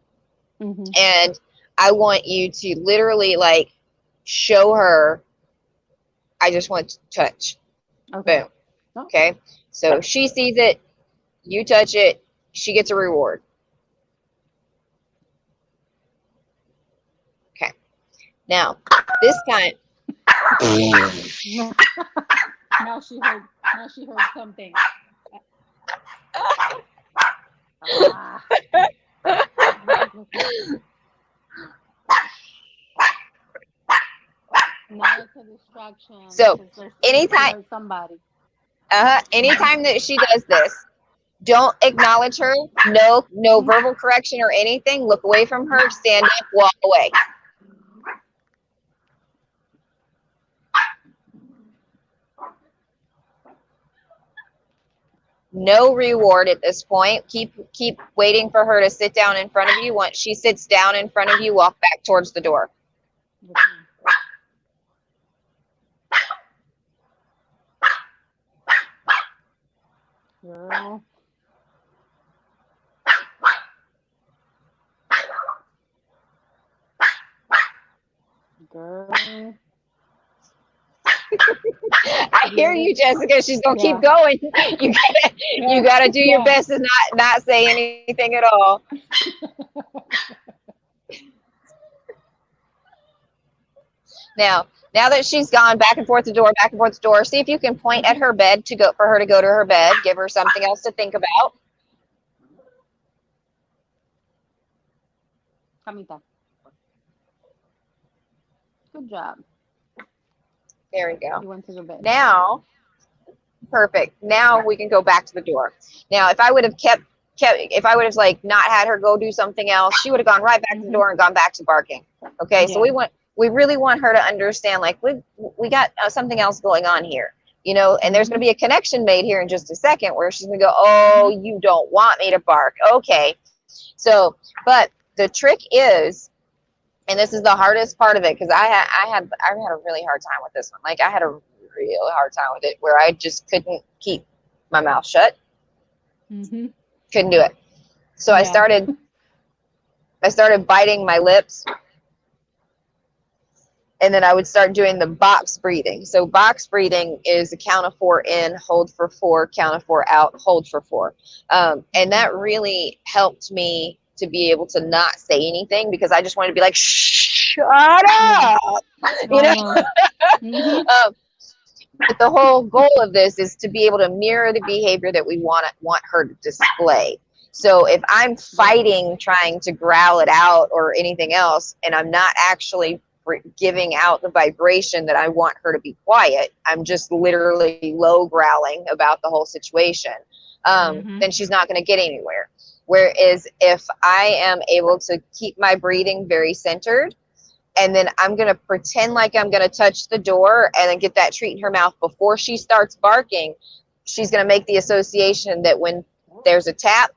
Mhm. and I want you to literally like show her I just want to touch. Okay. Boom. Oh, Okay. So she sees it, you touch it, she gets a reward. Okay. Now, this time no. Now she heard. Now she heard something. Ah. Now it's a distraction so because she anytime heard somebody. anytime that she does this, don't acknowledge her. No Mhm. verbal correction or anything. Look away from her, stand up, walk away. No reward at this point. Keep waiting for her to sit down in front of you. Once she sits down in front of you, walk back towards the door. Girl. Girl. I You hear heard it? you, Jessica. She's gonna keep Yeah. going. You Yeah. gotta do your Yeah. best to not say anything at all. Now that she's gone back and forth the door, back and forth the door, see if you can point at Mhm. her bed to go for her to go to her bed. Give her something else to think about. Camita. Good job. There we go. She went to the bed. Now, perfect. Now we can go back to the door. Now, if I would have if I would have like not had her go do something else, she would have gone right back to the Mhm. door and gone back to barking. Okay, so Yeah. we really want her to understand like we got something else going on here, and there's going Mhm. to be a connection made here in just a second where she's going to go, oh, Mhm. you don't want me to bark. Okay, so but the trick is, and this is the hardest part of it because I had a really hard time with this one. Like I had a real hard time with it where I just couldn't keep my mouth shut. Mhm. Couldn't do it. So Yeah. I started biting my lips, and then I would start doing the box breathing. So box breathing is a count of 4 in, hold for 4, count of 4 out, hold for 4. And Mhm. that really helped me to be able to not say anything because I just wanted to be like, shut Yeah. up, you know. Uh-huh. Mhm. Um, but the whole goal of this is to be able to mirror the behavior that we want her to display. So if I'm Yeah. fighting, trying to growl it out or anything else, and I'm not actually giving out the vibration that I want her to be quiet. I'm just literally low growling about the whole situation. Then she's not going to get anywhere. Whereas if I am able to keep my breathing very centered, and then I'm going to pretend like I'm going to touch the door and then get that treat in her mouth before she starts barking, she's going to make the association that when there's a tap,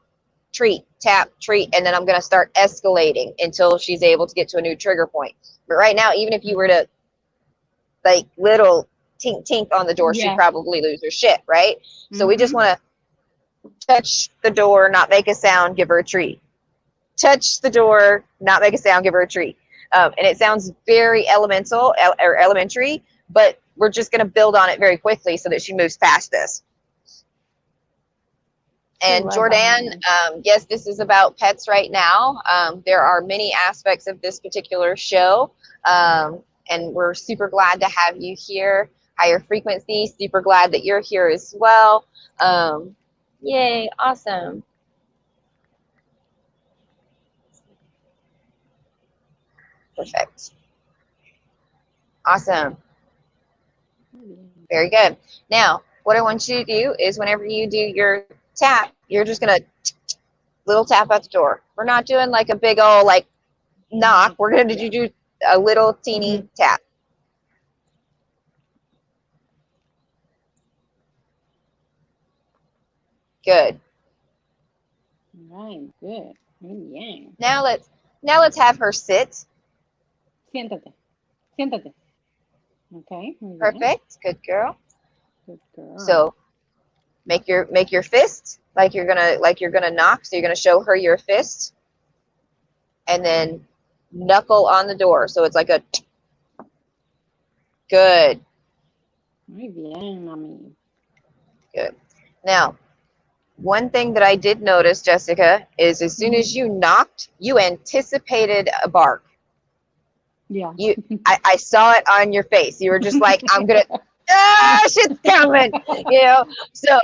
treat, tap, treat, and then I'm going to start escalating until she's able to get to a new trigger point. But right now, even if you were to like little tink tink on the door, she'd probably lose her shit, right? So we just want to touch the door, not make a sound, give her a treat. Touch the door, not make a sound, give her a treat. And it sounds very elemental or elementary, but we're just going to build on it very quickly so that she moves past this. And Jordan, yes, this is about pets right now. There are many aspects of this particular show, and we're super glad to have you here. Higher frequency, super glad that you're here as well. Yay, awesome. Perfect. Awesome. Very good. Now, what I want you to do is whenever you do your tap, you're just going to little tap at the door. We're not doing like a big old like knock. We're going to do a little teeny tap. Good. Right, good. Yeah. Now let's have her sit. Siéntate. Siéntate. Okay. Perfect. Good girl. Good girl. So make your fist like you're gonna knock. So you're gonna show her your fist, and then knuckle on the door. So it's like a good. Muy bien, mami. Good. Now, one thing that I did notice, Jessica, is as soon as you knocked, you anticipated a bark. Yeah. I saw it on your face. You were just like, I'm gonna, shit's coming, you know. So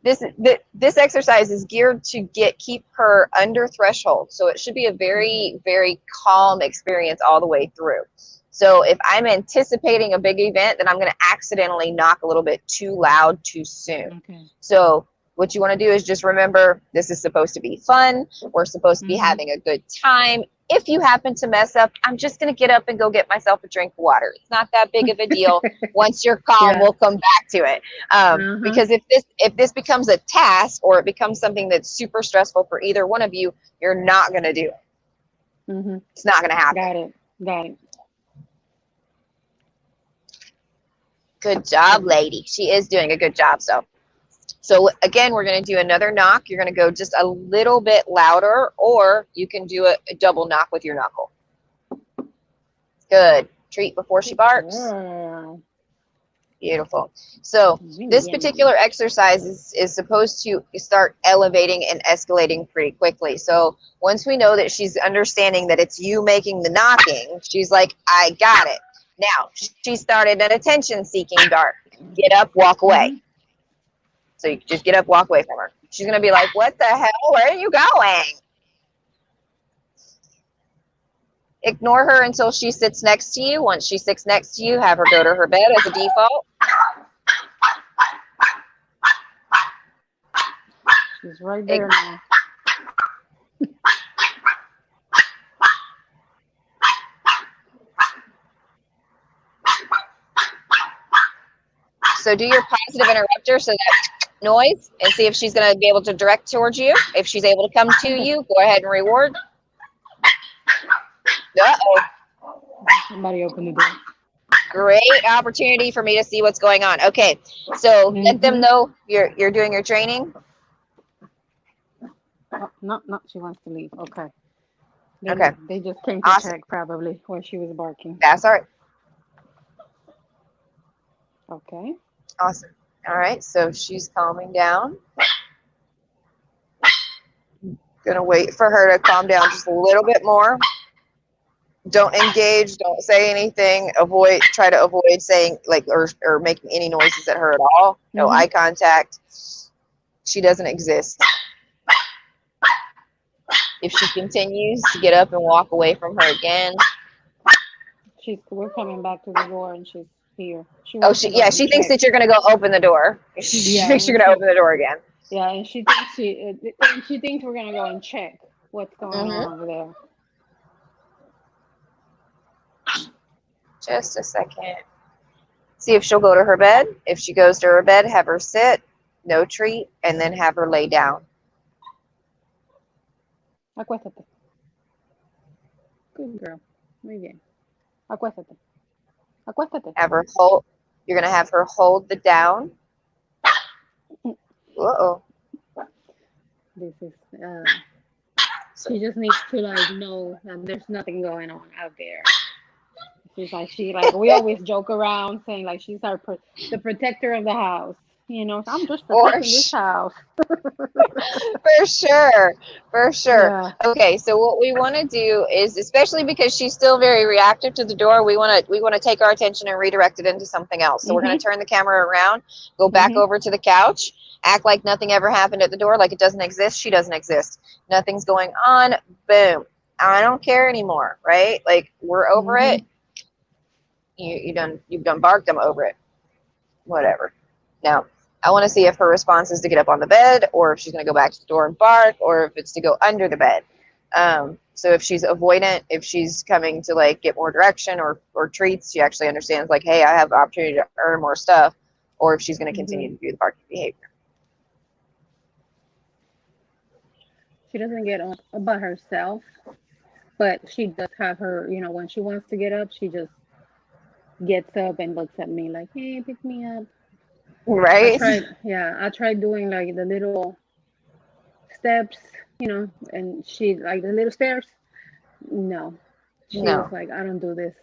this exercise is geared to keep her under threshold. So it should be a very, very calm experience all the way through. So if I'm anticipating a big event, then I'm going to accidentally knock a little bit too loud too soon. Okay. So what you want to do is just remember, this is supposed to be fun. We're supposed to be having a good time. If you happen to mess up, I'm just going to get up and go get myself a drink of water. It's not that big of a deal. Once you're calm, we'll come back to it. Because if this becomes a task or it becomes something that's super stressful for either one of you, you're not going to do it. It's not going to happen. Got it. Good job, lady. She is doing a good job. So again, we're going to do another knock. You're going to go just a little bit louder, or you can do a double knock with your knuckle. Good. Treat before she barks. Beautiful. So this particular exercise is supposed to start elevating and escalating pretty quickly. So once we know that she's understanding that it's you making the knocking, she's like, I got it. Now, she started an attention-seeking bark. Get up, walk away. So you just get up, walk away from her. She's going to be like, what the hell? Where are you going? Ignore her until she sits next to you. Once she sits next to you, have her go to her bed as a default. She's right there now. So do your positive interrupter, so that noise, and see if she's going to be able to direct towards you. If she's able to come to you, go ahead and reward. Uh-oh. Somebody open the door. Great opportunity for me to see what's going on. Okay, so let them know you're doing your training. Oh, no, she wants to leave. Okay. They just came to check probably where she was barking. That's all right. Okay. Awesome. All right, so she's calming down. Gonna wait for her to calm down just a little bit more. Don't engage, don't say anything, try to avoid saying or making any noises at her at all. No eye contact. She doesn't exist. If she continues to get up and walk away from her again, we're coming back to the door and she's here. She Oh, wants to go yeah, and she thinks check. that you're gonna go open the door. She Yeah, thinks you're and gonna open the door again. yeah, and she thinks we're gonna go and check what's going Mm-hmm. on over there. Just a second. See if she'll go to her bed. If she goes to her bed, have her sit, no treat, and then have her lay down. Acuéstate. Good girl. Muy bien. Acuéstate. Acuéstate. Have her hold. You're gonna have her hold the down. Uh-oh. This is she just needs to like know that there's nothing going on out there. She like we always joke around saying like she's the protector of the house. You know, I'm just For protecting this house. for sure, for sure. Yeah. Okay, so what we want to do is, especially because she's still very reactive to the door, we want to take our attention and redirect it into something else. So we're going Mhm. to turn the camera around, go back Mhm. over to the couch, act like nothing ever happened at the door, like it doesn't exist. She doesn't exist. Nothing's going on. Boom. I don't care anymore, right? Like we're over it. Mhm. You've done barked. I'm over it. Whatever. Now, I want to see if her response is to get up on the bed, or if she's going to go back to the door and bark, or if it's to go under the bed. So if she's avoidant, if she's coming to like get more direction or treats, she actually understands like, hey, I have the opportunity to earn more stuff, or if she's going to continue Mhm. to do the barking behavior. She doesn't get up by herself, but she does have her. You know, when she wants to get up, she just gets up and looks at me like, "Hey, pick me up." Right? I tried doing like the little steps, and she like the little stairs. No, she was No, like, I don't do this.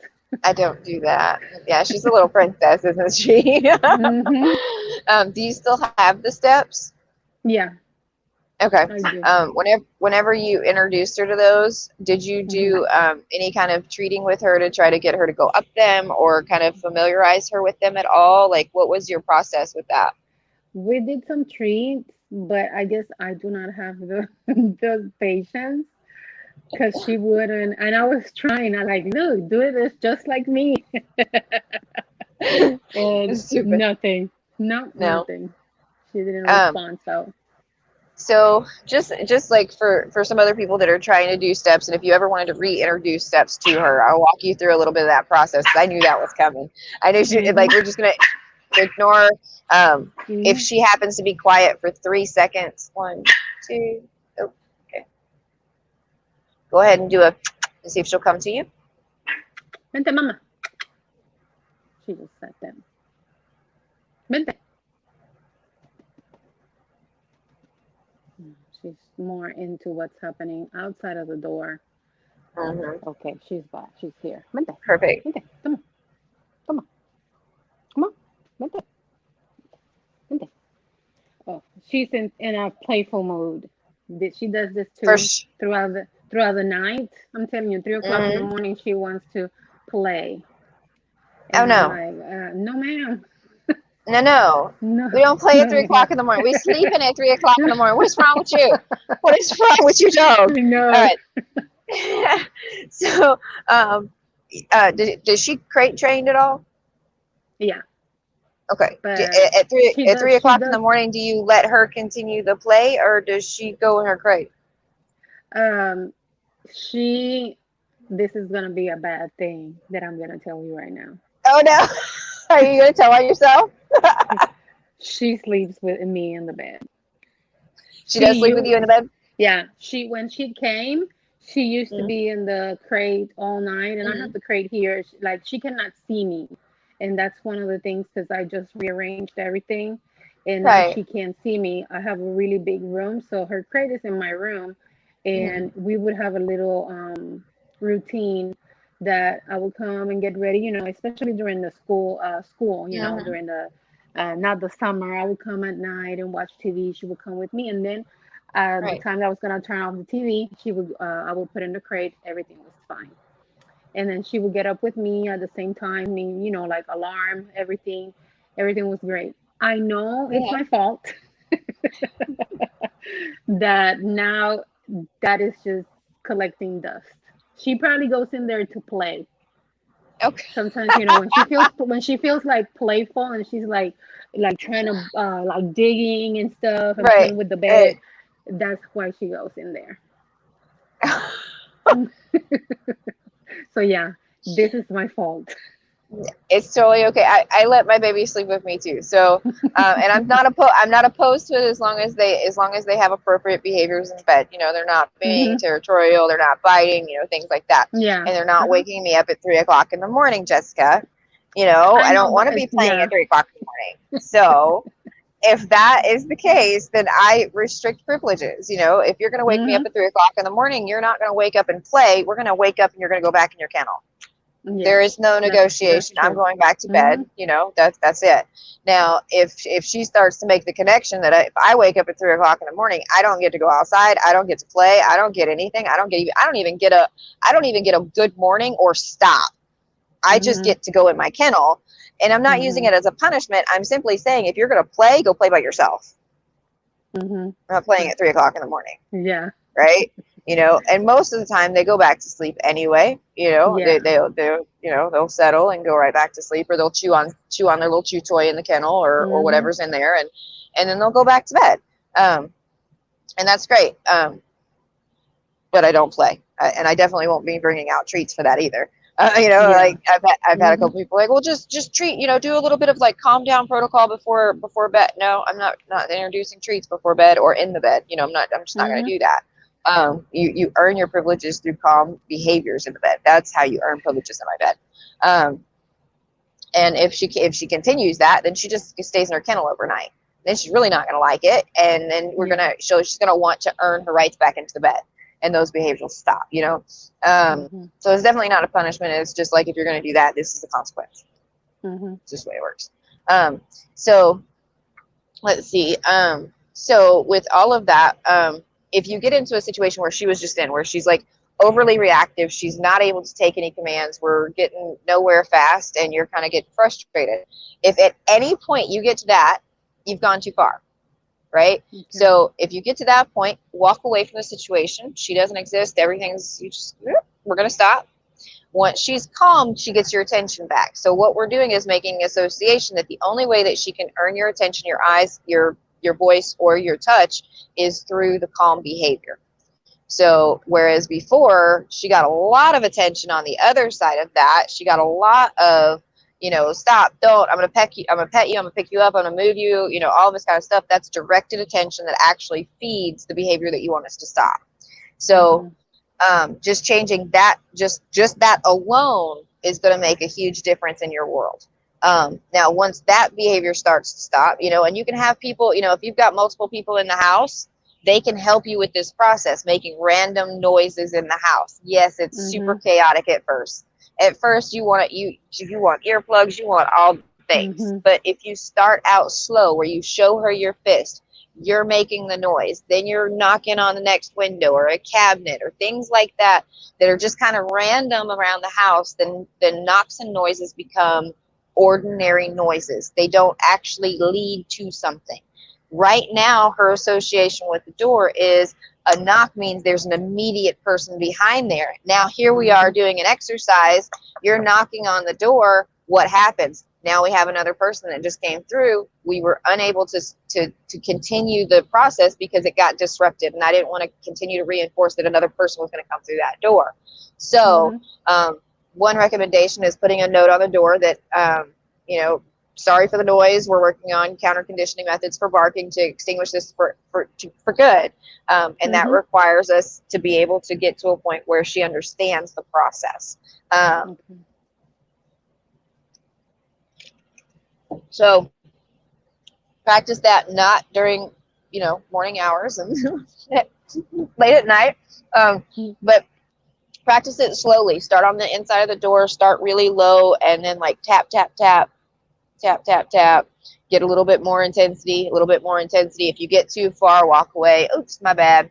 I don't do that. Yeah, she's a little princess, isn't she? Hmm. Do you still have the steps? Yeah, Okay. I do. Whenever you introduced her to those, did you Hmm. do any kind of treating with her to try to get her to go up them, or kind of familiarize her with them at all? Like, what was your process with that? We did some treats, but I guess I do not have the the patience because she wouldn't. And I was trying. I like, look, do it it's just like me, and Stupid. nothing. No, No. nothing. She didn't Um, respond. So. so just like for some other people that are trying to do steps, and if you ever wanted to reintroduce steps to her, I'll walk you through a little bit of that process. I knew that was coming. I knew she Hmm. like we're just gonna ignore if Hmm. she happens to be quiet for 3 seconds. One, two. Oh, okay. Go ahead and do a and see if she'll come to you. Vente, mama. She just sat down. Vente. She's more into what's happening outside of the door. Mm-hmm. Okay, she's back. She's here. Vente. Perfect. Vente. Come on. Come on. Come on. Vente. Vente. Oh, she's in a playful mood. She does this too First. throughout the night. I'm telling you, 3 o'clock in the Mm-hmm. morning, she wants to play, Oh and I'm no, like, no, ma'am, no, no. no, We don't play at no, three ma'am. o'clock in the morning. We sleeping at 3 o'clock in the morning. What's wrong with you? What is wrong with you, dog? I All know. right. So, um, does she crate trained at all? Yeah, Okay. but At three she at does. three She o'clock in the does. morning, do you let her continue the play, or does she go in her crate? Um, she. This is gonna be a bad thing that I'm gonna tell you right now. Oh no. Are you gonna tell on yourself? She sleeps with me in the bed. She does She sleep with you you in the bed. Yeah, she when she came, she used to Mm-hmm. be in the crate all night, and I have Mm-hmm. the crate here. Like she cannot see me, and that's one of the things because I just rearranged everything, and now Right. she can't see me. I have a really big room, so her crate is in my room, Mm-hmm. and we would have a little routine that I would come and get ready. Especially during the school. Mm-hmm. During the not the summer. I would come at night and watch TV. She would come with me, and then the Right. time that I was gonna turn off the TV, I would put in the crate. Everything was fine, and then she would get up with me at the same time. Like alarm, everything was great. I know it's Yeah. my fault that now that is just collecting dust. She probably goes in there to play. Okay. Sometimes, when she feels like playful and she's like trying to like digging and stuff and Right. playing with the Right. bed, that's why she goes in there. So yeah, this is my fault. It's totally okay. I let my baby sleep with me too. So, and I'm not opposed to it as long as they have appropriate behaviors in bed. You know, they're not being Hmm. territorial, they're not biting, you know, things like that, Yeah. and they're not Uh-huh. waking me up at 3 o'clock in the morning, Jessica. You know, I I know, don't but want to be playing yeah. at 3 o'clock in the morning. So, if that is the case, then I restrict privileges. You know, if you're going to wake me up Hmm. at 3 o'clock in the morning, you're not going to wake up and play. We're going to wake up and you're going to go back in your kennel. There Yeah. is no That's negotiation. I'm true. going back to Hmm. bed. You know, that's it. Now, if she starts to make the connection that if I wake up at 3 o'clock in the morning, I don't get to go outside. I don't get to play. I don't get anything. I don't even get a good morning or stop. I just Hmm. get to go in my kennel, and I'm not using Hmm. it as a punishment. I'm simply saying if you're going to play, go play by yourself. Hmm. I'm not playing at 3 o'clock in the morning, Yeah. right? You know, and most of the time they go back to sleep anyway. You know, Yeah. they'll settle and go right back to sleep, or they'll chew on their little chew toy in the kennel, or Hmm. whatever's in there, and then they'll go back to bed. And that's great. But I don't play, and I definitely won't be bringing out treats for that either. You know, Yeah. like I've had a Hmm. couple people like, well, just treat, you know, do a little bit of like calm down protocol before bed. No, I'm not introducing treats before bed or in the bed. You know, I'm just not going Hmm. to do that. You earn your privileges through calm behaviors in the bed. That's how you earn privileges in my bed. Um, and if she continues that, then she just stays in her kennel overnight. Then she's really not going to like it, and then Yeah. she's going to want to earn her rights back into the bed, and those behaviors will stop. You know, Hmm. so it's definitely not a punishment. It's just like if you're going to do that, this is the consequence. Hmm. It's just the way it works. Um, so let's see. So with all of that, if you get into a situation where she was just in, where she's like overly reactive, she's not able to take any commands, we're getting nowhere fast, and you're kind of getting frustrated. If at any point you get to that, you've gone too far, right? Okay. So if you get to that point, walk away from the situation. She doesn't exist. Everything's, you just, we're going to stop. Once she's calm, she gets your attention back. So what we're doing is making an association that the only way that she can earn your attention, your eyes, your voice, or your touch is through the calm behavior. So whereas before she got a lot of attention on the other side of that, she got a lot of, you know, stop, don't, I'm gonna peck you, I'm gonna pet you, I'm gonna pick you up, I'm gonna move you, you know, all this kind of stuff. That's directed attention that actually feeds the behavior that you want us to stop. So Hmm. just changing that, just that alone is going to make a huge difference in your world. Now, once that behavior starts to stop, you know, and you can have people, you know, if you've got multiple people in the house, they can help you with this process, making random noises in the house. Yes, it's super Hmm. chaotic at first. At first, you want earplugs, you want all the things. Hmm. But if you start out slow, where you show her your fist, you're making the noise, then you're knocking on the next window or a cabinet or things like that that are just kind of random around the house, then knocks and noises become ordinary noises. They don't actually lead to something. Right now, her association with the door is a knock means there's an immediate person behind there. Now, here we are Hmm. doing an exercise. You're knocking on the door. What happens? Now we have another person that just came through. We were unable to continue the process because it got disrupted, and I didn't want to continue to reinforce that another person was going to come through that door. So, Hmm. one recommendation is putting a note on the door that, you know, sorry for the noise. We're working on counter conditioning methods for barking to extinguish this for good. And that Hmm. requires us to be able to get to a point where she understands the process. Um, Okay. so practice that not during, you know, morning hours and late at night. But practice it slowly. Start on the inside of the door, start really low, and then like tap, tap, tap, tap, tap, tap. Get a little bit more intensity, a little bit more intensity. If you get too far, walk away. Oops, my bad.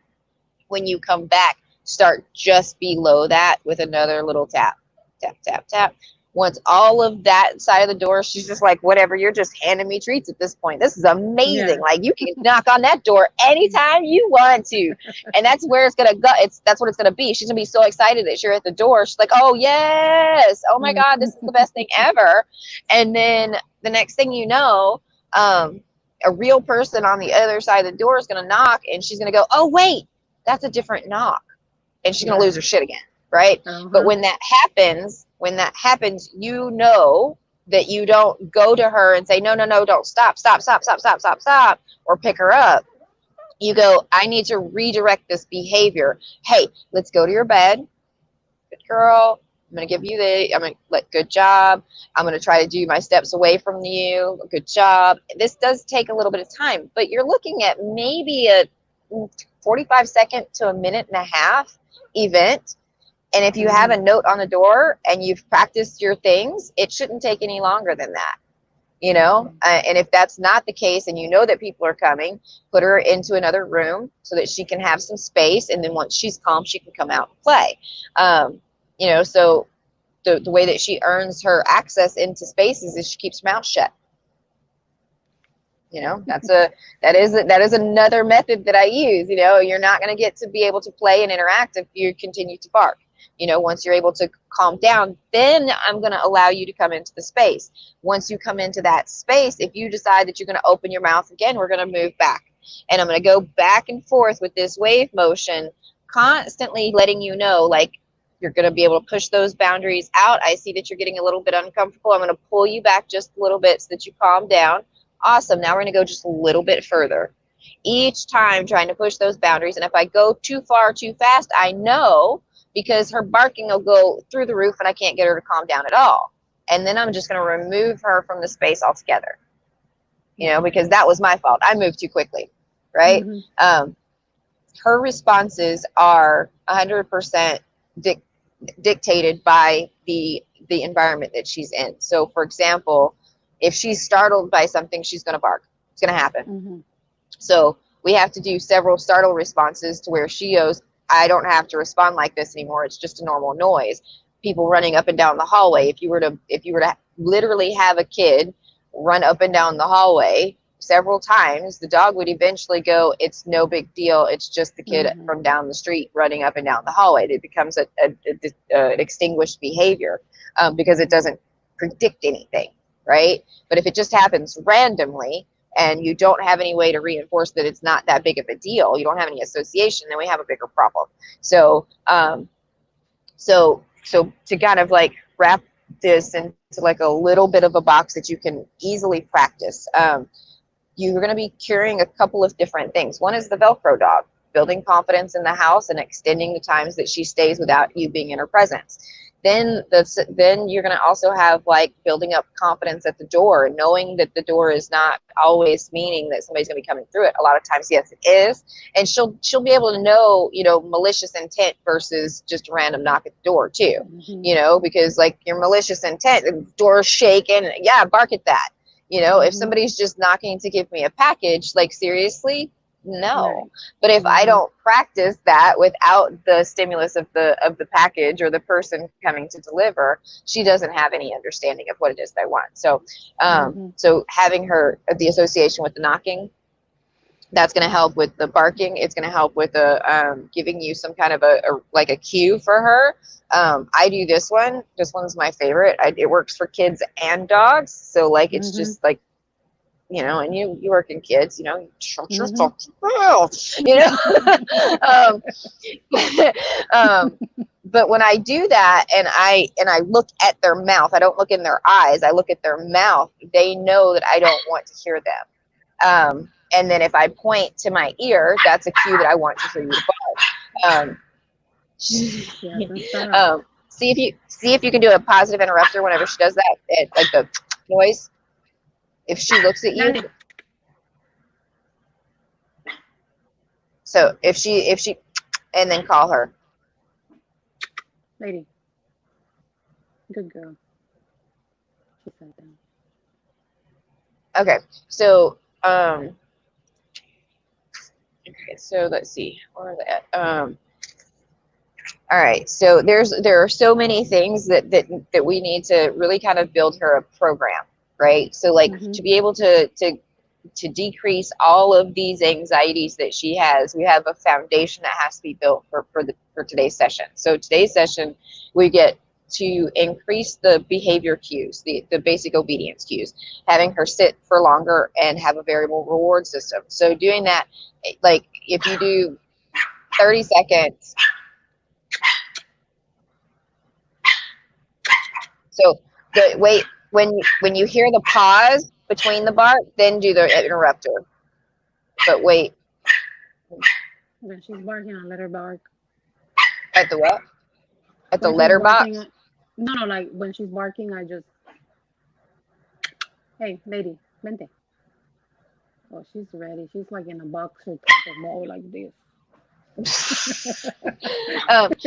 When you come back, start just below that with another little tap, tap, tap, tap. Once all of that side of the door, she's just like, whatever, you're just handing me treats at this point. This is amazing. Yeah. Like, you can knock on that door anytime you want to. And that's where it's gonna go. That's what it's gonna be. She's gonna be so excited that you're at the door. She's like, oh yes, oh my God, this is the best thing ever. And then the next thing you know, a real person on the other side of the door is gonna knock, and she's gonna go, oh wait, that's a different knock. And she's gonna lose Yeah. her shit again, right? But Uh-huh. when that happens, you know that you don't go to her and say, no, no, no, don't stop, stop, stop, stop, stop, stop, stop, or pick her up. You go, I need to redirect this behavior. Hey, let's go to your bed. Good girl. I'm going to give you I'm going to good job. I'm going to try to do my steps away from you. Good job. This does take a little bit of time, but you're looking at maybe a 45-second to a minute and a half event. And if you have a note on the door and you've practiced your things, it shouldn't take any longer than that, and if that's not the case and you know that people are coming, put her into another room so that she can have some space. And then once she's calm, she can come out and play. So the way that she earns her access into spaces is she keeps her mouth shut. That is another method that I use. You're not going to get to be able to play and interact if you continue to bark. Once you're able to calm down, then I'm going to allow you to come into the space. Once you come into that space, if you decide that you're going to open your mouth again, we're going to move back. And I'm going to go back and forth with this wave motion, constantly letting you know, like, you're going to be able to push those boundaries out. I see that you're getting a little bit uncomfortable. I'm going to pull you back just a little bit so that you calm down. Awesome. Now we're going to go just a little bit further. Each time trying to push those boundaries. And if I go too far, too fast, I know, because her barking will go through the roof and I can't get her to calm down at all. And then I'm just going to remove her from the space altogether, because that was my fault. I moved too quickly, right? Her responses are 100% dictated by the environment that she's in. So, for example, if she's startled by something, she's going to bark. It's going to happen. So we have to do several startle responses to where she goes, I don't have to respond like this anymore. It's just a normal noise. People running up and down the hallway. If you were to literally have a kid run up and down the hallway several times, the dog would eventually go, it's no big deal. It's just the kid from down the street running up and down the hallway. It becomes an extinguished behavior because it doesn't predict anything, right? But if it just happens randomly, and you don't have any way to reinforce that it's not that big of a deal, you don't have any association, then we have a bigger problem. So to kind of like wrap this into like a little bit of a box that you can easily practice, you're going to be curing a couple of different things. One is the Velcro dog, building confidence in the house and extending the times that she stays without you being in her presence. Then you're going to also have like building up confidence at the door, knowing that the door is not always meaning that somebody's going to be coming through it. A lot of times, yes, it is. And she'll be able to know, malicious intent versus just a random knock at the door too, because like your malicious intent, the door's shaking. Yeah, bark at that. If somebody's just knocking to give me a package, like seriously, no. Right. But if I don't practice that without the stimulus of the package or the person coming to deliver, she doesn't have any understanding of what it is they want. So so having the association with the knocking, that's going to help with the barking. It's going to help with giving you some kind of a cue for her. I do this one. This one's my favorite. It works for kids and dogs. So like, it's just like, and you work in kids, shut yourself but when I do that and I look at their mouth, I don't look in their eyes, I look at their mouth, they know that I don't want to hear them. And then if I point to my ear, that's a cue that I want to hear you bark. See if you can do a positive interrupter whenever she does that, like the noise. If she looks at you, so if she, and then call her. Lady, good girl. She sat down. Okay, so okay, so let's see, where are they at? All right. So there are so many things that we need to really kind of build her a program, right? So like Mm-hmm. to be able to decrease all of these anxieties that she has, we have a foundation that has to be built for today's session. So today's session, we get to increase the behavior cues, the basic obedience cues, having her sit for longer and have a variable reward system. So doing that, like if you do 30 seconds, so the wait when you hear the pause between the bark, then do the interrupter. But wait, When she's barking, I let her bark. at the what? At the When she's barking, letterbox? no, like when she's barking, I just, hey, lady, vente. Oh, she's ready. She's like in a boxer type of mode like this.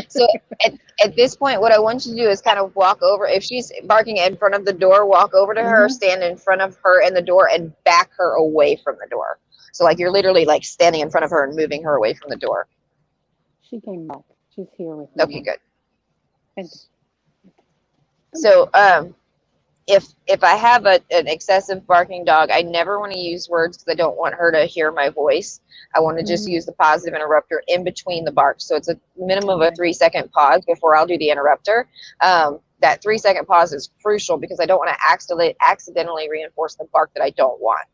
So at, at this point, what I want you to do is kind of walk over. If she's barking in front of the door, walk over to her, Mm-hmm. stand in front of her in the door, and back her away from the door. So like you're literally like standing in front of her and moving her away from the door. She came back. She's here with me Okay, now. good. Vente. So if I have an excessive barking dog, I never want to use words because I don't want her to hear my voice. I want to just Mm-hmm. use the positive interrupter in between the barks. So it's a minimum of a Okay. 3-second pause before I'll do the interrupter. That 3-second pause is crucial because I don't want to accidentally reinforce the bark that I don't want.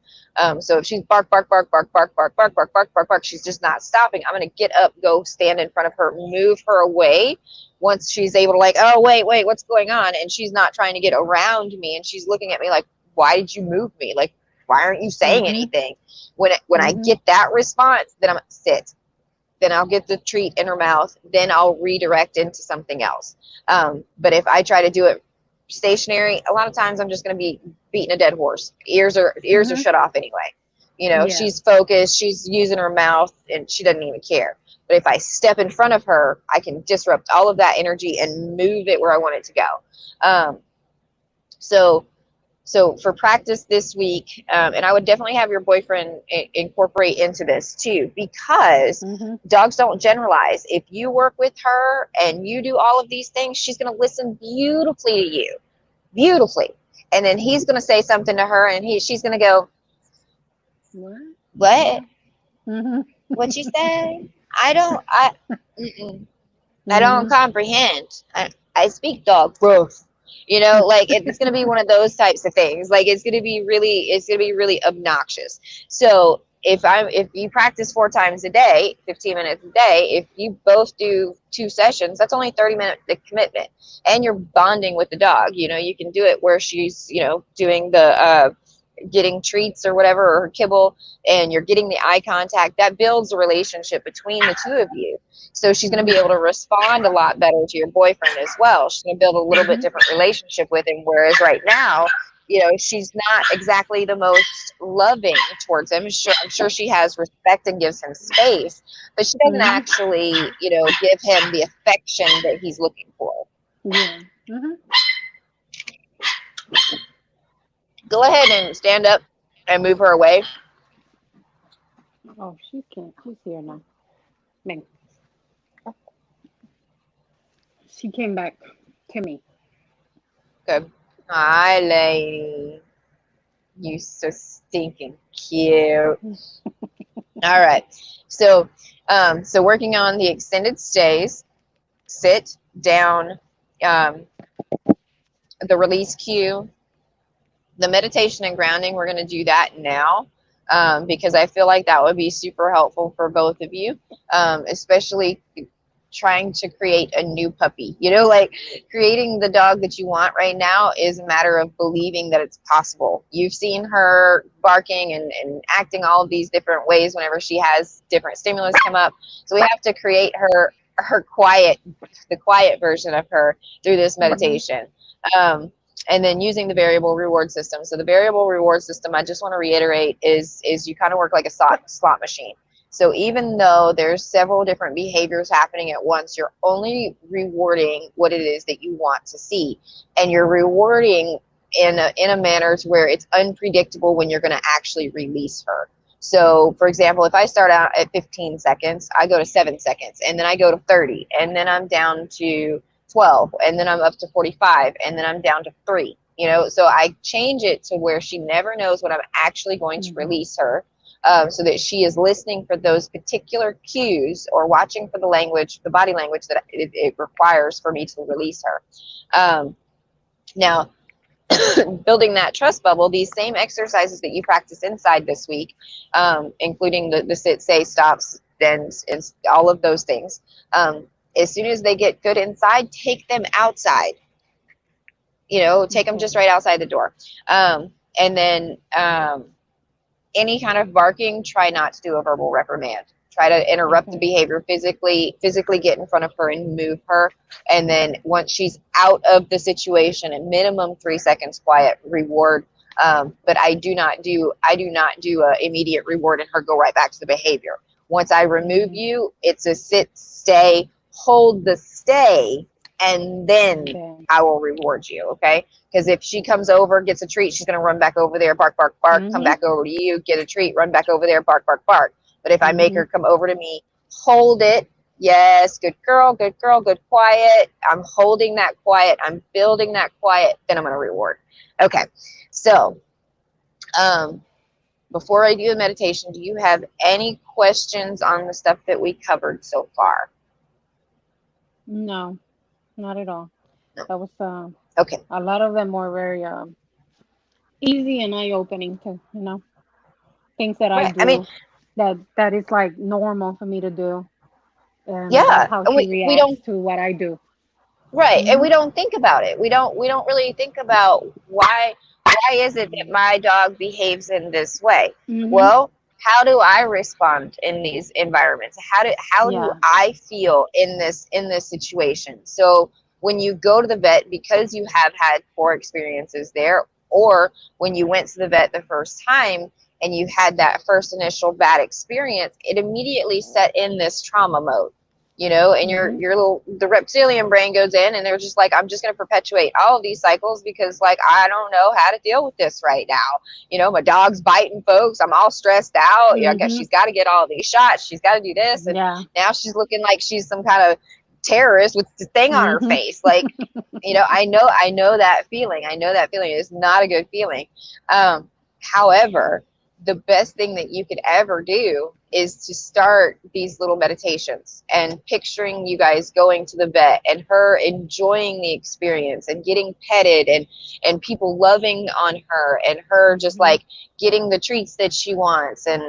So if she's bark, bark, bark, bark, bark, bark, bark, bark, bark, bark, bark, she's just not stopping. I'm going to get up, go stand in front of her, move her away. Once she's able to like, oh, wait, what's going on? And she's not trying to get around me and she's looking at me like, why did you move me? Like, why aren't you saying Mm-hmm. anything? When I Mm-hmm. get that response, then I'm sit. Then I'll get the treat in her mouth. Then I'll redirect into something else. But if I try to do it stationary, a lot of times I'm just going to be beating a dead horse. Ears are Mm-hmm. shut off anyway. You know, Yeah. she's focused, she's using her mouth, and she doesn't even care. But if I step in front of her, I can disrupt all of that energy and move it where I want it to go. Um, so so for practice this week, and I would definitely have your boyfriend incorporate into this too, because Mm-hmm. dogs don't generalize. If you work with her and you do all of these things, she's going to listen beautifully to you, beautifully. And then he's going to say something to her, and she's going to go, What? "What? Mm-hmm. What you say? I don't. I don't Mm-hmm. comprehend. I speak dog, bro. You know, like it's going to be one of those types of things. Like it's going to be really obnoxious. So if you practice 4 times a day, 15 minutes a day, if you both do 2 sessions, that's only 30-minute commitment, and you're bonding with the dog. You know, you can do it where she's, you know, doing the getting treats or whatever, or kibble, and you're getting the eye contact. That builds a relationship between the two of you. So she's going to be able to respond a lot better to your boyfriend as well. She's going to build a little bit Mm-hmm. different relationship with him. Whereas right now, you know, she's not exactly the most loving towards him. I'm sure she has respect and gives him space, but she doesn't Mm-hmm. actually, you know, give him the affection that he's looking for. Yeah. Mm-hmm. Go ahead and stand up and move her away. Oh, she can't. She's here now. Ven. She came back to me. Good. Hi, lady. You so stinking cute. All right. So, so working on the extended stays, sit down, um, the release cue, the meditation and grounding. We're going to do that now, because I feel like that would be super helpful for both of you, especially trying to create a new puppy. You know, like creating the dog that you want right now is a matter of believing that it's possible. You've seen her barking and acting all of these different ways whenever she has different stimulus come up. So we have to create her the quiet version of her through this Mm-hmm. meditation. And then using the variable reward system. So the variable reward system, I just want to reiterate, is you kind of work like a slot machine. So even though there's several different behaviors happening at once, you're only rewarding what it is that you want to see. And you're rewarding in a manner to where it's unpredictable when you're going to actually release her. So for example, if I start out at 15 seconds, I go to 7 seconds, and then I go to 30, and then I'm down to 12, and then I'm up to 45, and then I'm down to 3. So I change it to where she never knows when I'm actually going to release her, so that she is listening for those particular cues or watching for the body language that it requires for me to release her. Now, building that trust bubble, these same exercises that you practice inside this week, including the sit, say, stops, and all of those things, as soon as they get good inside, take them outside. Take them just right outside the door. And then any kind of barking, try not to do a verbal reprimand. Try to interrupt the behavior physically get in front of her and move her. And then once she's out of the situation, at minimum 3 seconds quiet, reward. But I do not do a immediate reward and her go right back to the behavior. Once I remove you, it's a sit, stay, hold the stay, and then I will reward you, okay? Because if she comes over, gets a treat, she's going to run back over there, bark, bark, bark, come back over to you, get a treat, run back over there, bark, bark, bark. But if I make her come over to me, hold it, yes, good girl, good quiet, I'm holding that quiet, I'm building that quiet, then I'm going to reward. Okay, so before I do the meditation, do you have any questions on the stuff that we covered so far? No, not at all. No. That was okay. A lot of them were very easy and eye-opening to, things that I do. I mean, that is like normal for me to do. And yeah, that's how she we reacts don't, to what I do. Right, and we don't think about it. We don't really think about why is it that my dog behaves in this way? Well, how do I respond in these environments? How do I feel in this situation? So when you go to the vet, because you have had poor experiences there, or when you went to the vet the first time and you had that first initial bad experience, it immediately set in this trauma mode. And the reptilian brain goes in and they're just like, I'm just going to perpetuate all of these cycles because like, I don't know how to deal with this right now. My dog's biting folks. I'm all stressed out. I guess she's got to get all these shots. She's got to do this. And now she's looking like she's some kind of terrorist with the thing on her face. Like, I know that feeling. I know that feeling. It's not a good feeling. However, the best thing that you could ever do is to start these little meditations and picturing you guys going to the vet and her enjoying the experience and getting petted and people loving on her and her just like getting the treats that she wants and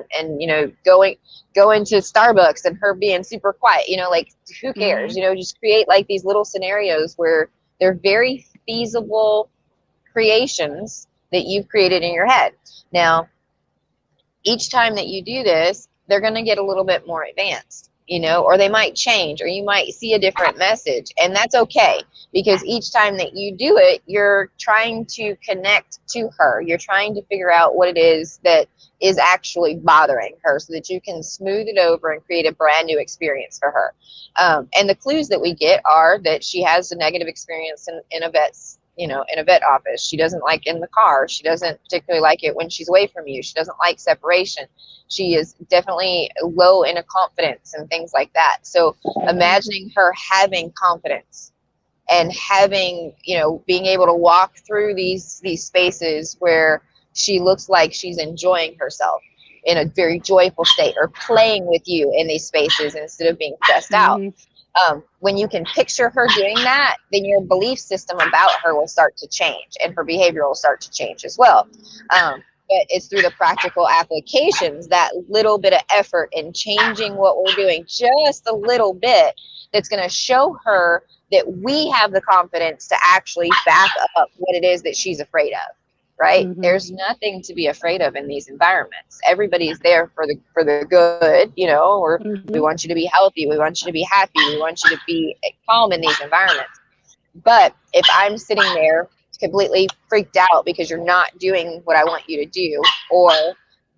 going to Starbucks and her being super quiet, like who cares, just create like these little scenarios where they're very feasible creations that you've created in your head. Now, each time that you do this, they're going to get a little bit more advanced, or they might change, or you might see a different message. And that's okay, because each time that you do it, you're trying to connect to her. You're trying to figure out what it is that is actually bothering her so that you can smooth it over and create a brand new experience for her. And the clues that we get are that she has a negative experience in a vet's in a vet office. She doesn't like in the car. She doesn't particularly like it when she's away from you. She doesn't like separation. She is definitely low in a confidence and things like that. So imagining her having confidence and having, being able to walk through these spaces where she looks like she's enjoying herself in a very joyful state, or playing with you in these spaces instead of being stressed out. When you can picture her doing that, then your belief system about her will start to change and her behavior will start to change as well. But it's through the practical applications, that little bit of effort in changing what we're doing just a little bit, that's going to show her that we have the confidence to actually back up what it is that she's afraid of. Right? There's nothing to be afraid of in these environments. Everybody's there for the good, or we want you to be healthy, we want you to be happy, we want you to be calm in these environments. But if I'm sitting there completely freaked out because you're not doing what I want you to do, or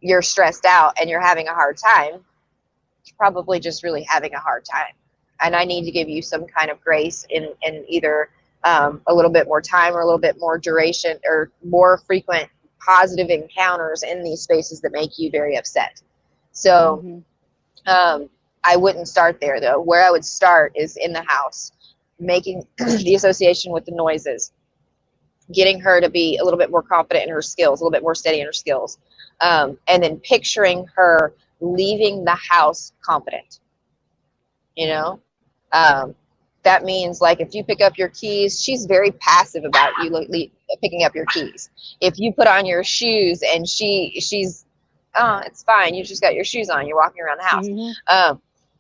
you're stressed out and you're having a hard time, you're probably just really having a hard time. And I need to give you some kind of grace in either a little bit more time or a little bit more duration or more frequent positive encounters in these spaces that make you very upset. So I wouldn't start there, though. Where I would start is in the house, making the association with the noises, getting her to be a little bit more confident in her skills, a little bit more steady in her skills, and then picturing her leaving the house confident. You know, that means, like, if you pick up your keys, she's very passive about you picking up your keys. If you put on your shoes and she's, oh, it's fine, you just got your shoes on, you're walking around the house.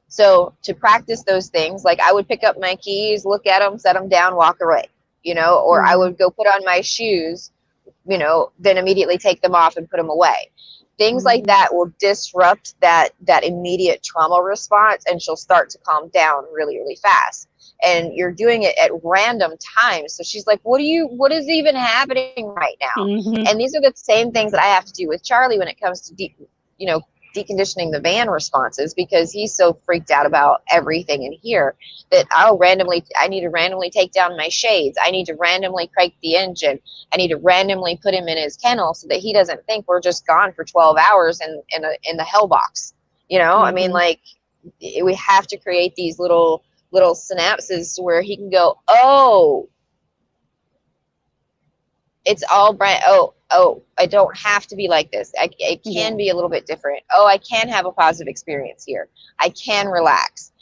So to practice those things, like, I would pick up my keys, look at them, set them down, walk away, you know, or I would go put on my shoes, you know, then immediately take them off and put them away. Things like that will disrupt that immediate trauma response, and she'll start to calm down really, really fast. And you're doing it at random times. So she's like, what is even happening right now? And these are the same things that I have to do with Charlie when it comes to deconditioning the van responses, because he's so freaked out about everything in here that I need to randomly take down my shades. I need to randomly crank the engine. I need to randomly put him in his kennel so that he doesn't think we're just gone for 12 hours in the hell box. You know, I mean, like, we have to create these little synapses where he can go, oh, it's all bright. Oh, I don't have to be like this. It can be a little bit different. Oh, I can have a positive experience here. I can relax.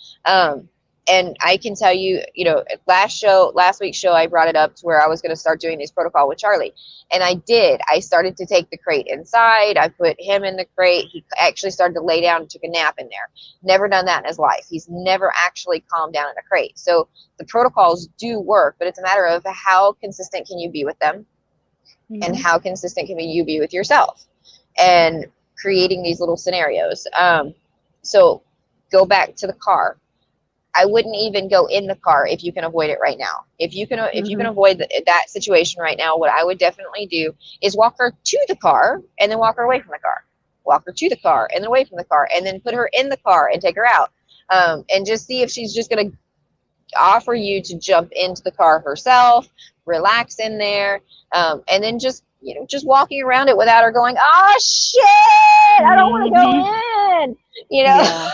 And I can tell you, you know, last week's show, I brought it up to where I was going to start doing this protocol with Charlie. And I did. I started to take the crate inside. I put him in the crate. He actually started to lay down and took a nap in there. Never done that in his life. He's never actually calmed down in a crate. So the protocols do work, but it's a matter of how consistent can you be with them, and how consistent can you be with yourself, and creating these little scenarios. So go back to the car. I wouldn't even go in the car if you can avoid it right now. If you can avoid that situation right now, what I would definitely do is walk her to the car and then walk her away from the car. Walk her to the car and then away from the car, and then put her in the car and take her out. And just see if she's just going to offer you to jump into the car herself, relax in there, and then just walking around it without her going, oh shit, I don't want to go in, you know.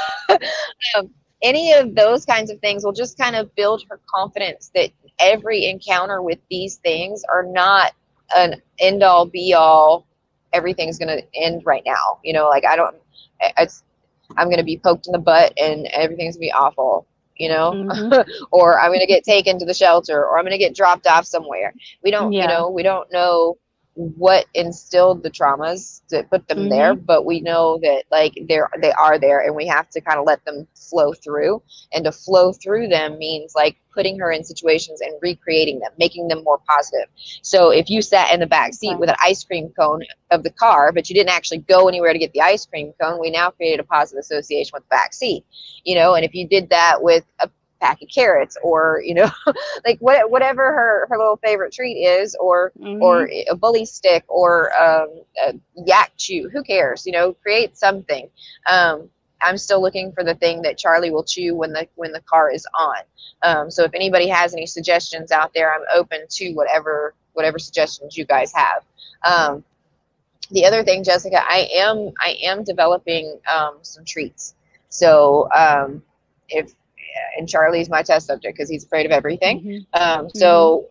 Any of those kinds of things will just kind of build her confidence that every encounter with these things are not an end all be all, everything's going to end right now, you know, like, I'm going to be poked in the butt and everything's going to be awful, you know, or I'm going to get taken to the shelter, or I'm going to get dropped off somewhere. We don't, you know, we don't know what instilled the traumas that put them there, but we know that, like, they are there, and we have to kind of let them flow through. And to flow through them means, like, putting her in situations and recreating them, making them more positive. So if you sat in the back seat with an ice cream cone of the car, but you didn't actually go anywhere to get the ice cream cone, we now created a positive association with the back seat, you know. And if you did that with a pack of carrots, or, you know, like whatever her little favorite treat is, or a bully stick, or a yak chew, who cares, you know, create something. I'm still looking for the thing that Charlie will chew when the car is on. So if anybody has any suggestions out there, I'm open to whatever suggestions you guys have. The other thing, Jessica, I am developing some treats. So and Charlie's my test subject because he's afraid of everything. So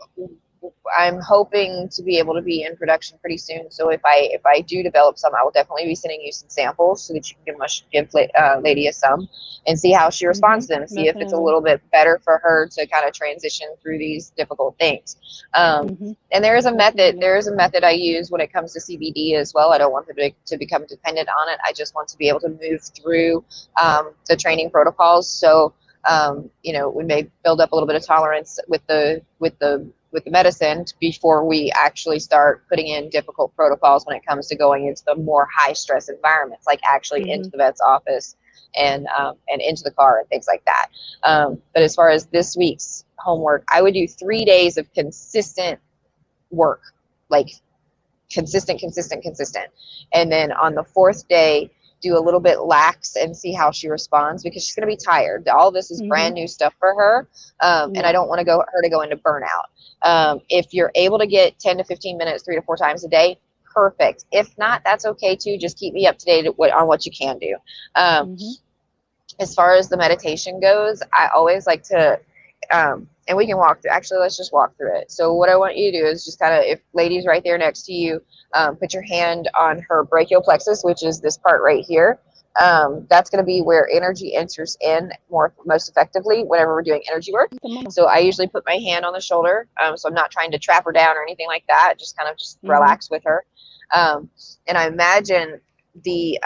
I'm hoping to be able to be in production pretty soon. So if I do develop some, I will definitely be sending you some samples so that you can give Lady some and see how she responds to them. See if it's a little bit better for her to kind of transition through these difficult things. And there is a method I use when it comes to CBD as well. I don't want them to become dependent on it. I just want to be able to move through the training protocols. So you know, we may build up a little bit of tolerance with the medicine before we actually start putting in difficult protocols when it comes to going into the more high stress environments, like actually into the vet's office and into the car and things like that. But as far as this week's homework, I would do 3 days of consistent work, like consistent. And then on the 4th day, do a little bit lax and see how she responds, because she's going to be tired. All this is brand new stuff for her. And I don't want her to go into burnout. If you're able to get 10 to 15 minutes 3 to 4 times a day, perfect. If not, that's okay too. Just keep me up to date on what you can do. As far as the meditation goes, I always like to, and we can walk through, actually, let's just walk through it. So what I want you to do is just kind of, if lady's right there next to you, put your hand on her brachial plexus, which is this part right here. That's going to be where energy enters in most effectively whenever we're doing energy work. So I usually put my hand on the shoulder, so I'm not trying to trap her down or anything like that, just kind of just relax with her. And I imagine the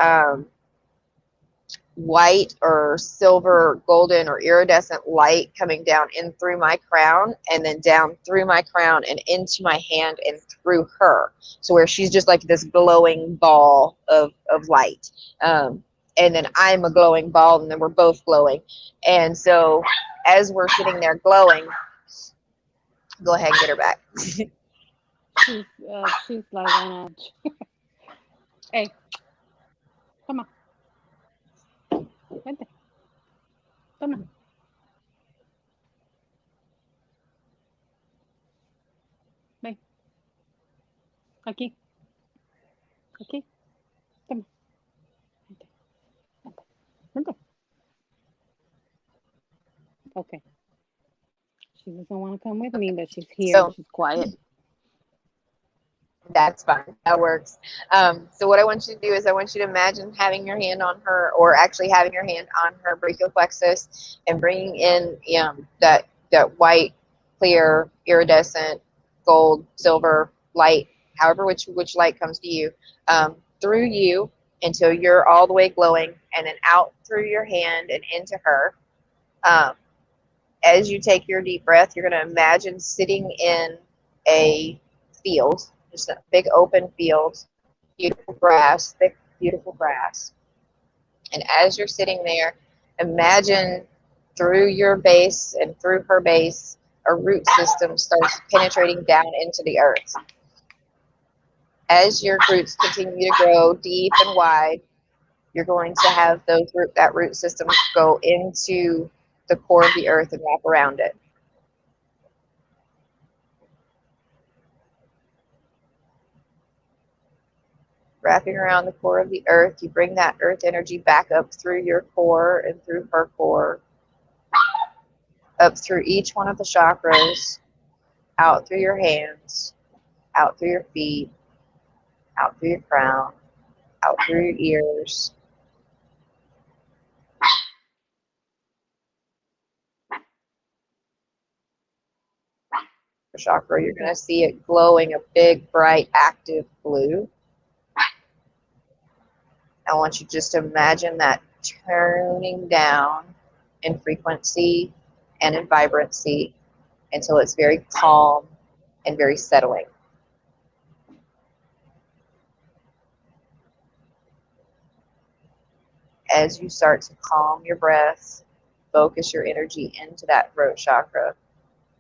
white or silver, golden or iridescent light coming down in through my crown, and then down through my crown and into my hand and through her. So where she's just like this glowing ball of light. And then I'm a glowing ball, and then we're both glowing. And so as we're sitting there glowing, go ahead and get her back. She's like on edge. Hey, come on. Vente. Toma. Ven. Aquí. Aquí. Toma. Vente. Vente. Vente. Okay. She doesn't want to come with me, but she's here. So, she's quiet. That's fine. That works. So what I want you to do is I want you to imagine having your hand on her, or actually having your hand on her brachial plexus, and bringing in that white, clear, iridescent, gold, silver light, however which light comes to you, through you until you're all the way glowing, and then out through your hand and into her. As you take your deep breath, you're going to imagine sitting in a field. Just a big open field, beautiful grass, thick, beautiful grass. And as you're sitting there, imagine through your base and through her base, a root system starts penetrating down into the earth. As your roots continue to grow deep and wide, you're going to have that root system go into the core of the earth and wrap around it. Wrapping around the core of the earth, you bring that earth energy back up through your core and through her core, up through each one of the chakras, out through your hands, out through your feet, out through your crown, out through your ears. Chakra, you're going to see it glowing a big, bright, active blue. I want you just to imagine that turning down in frequency and in vibrancy until it's very calm and very settling. As you start to calm your breath, focus your energy into that throat chakra,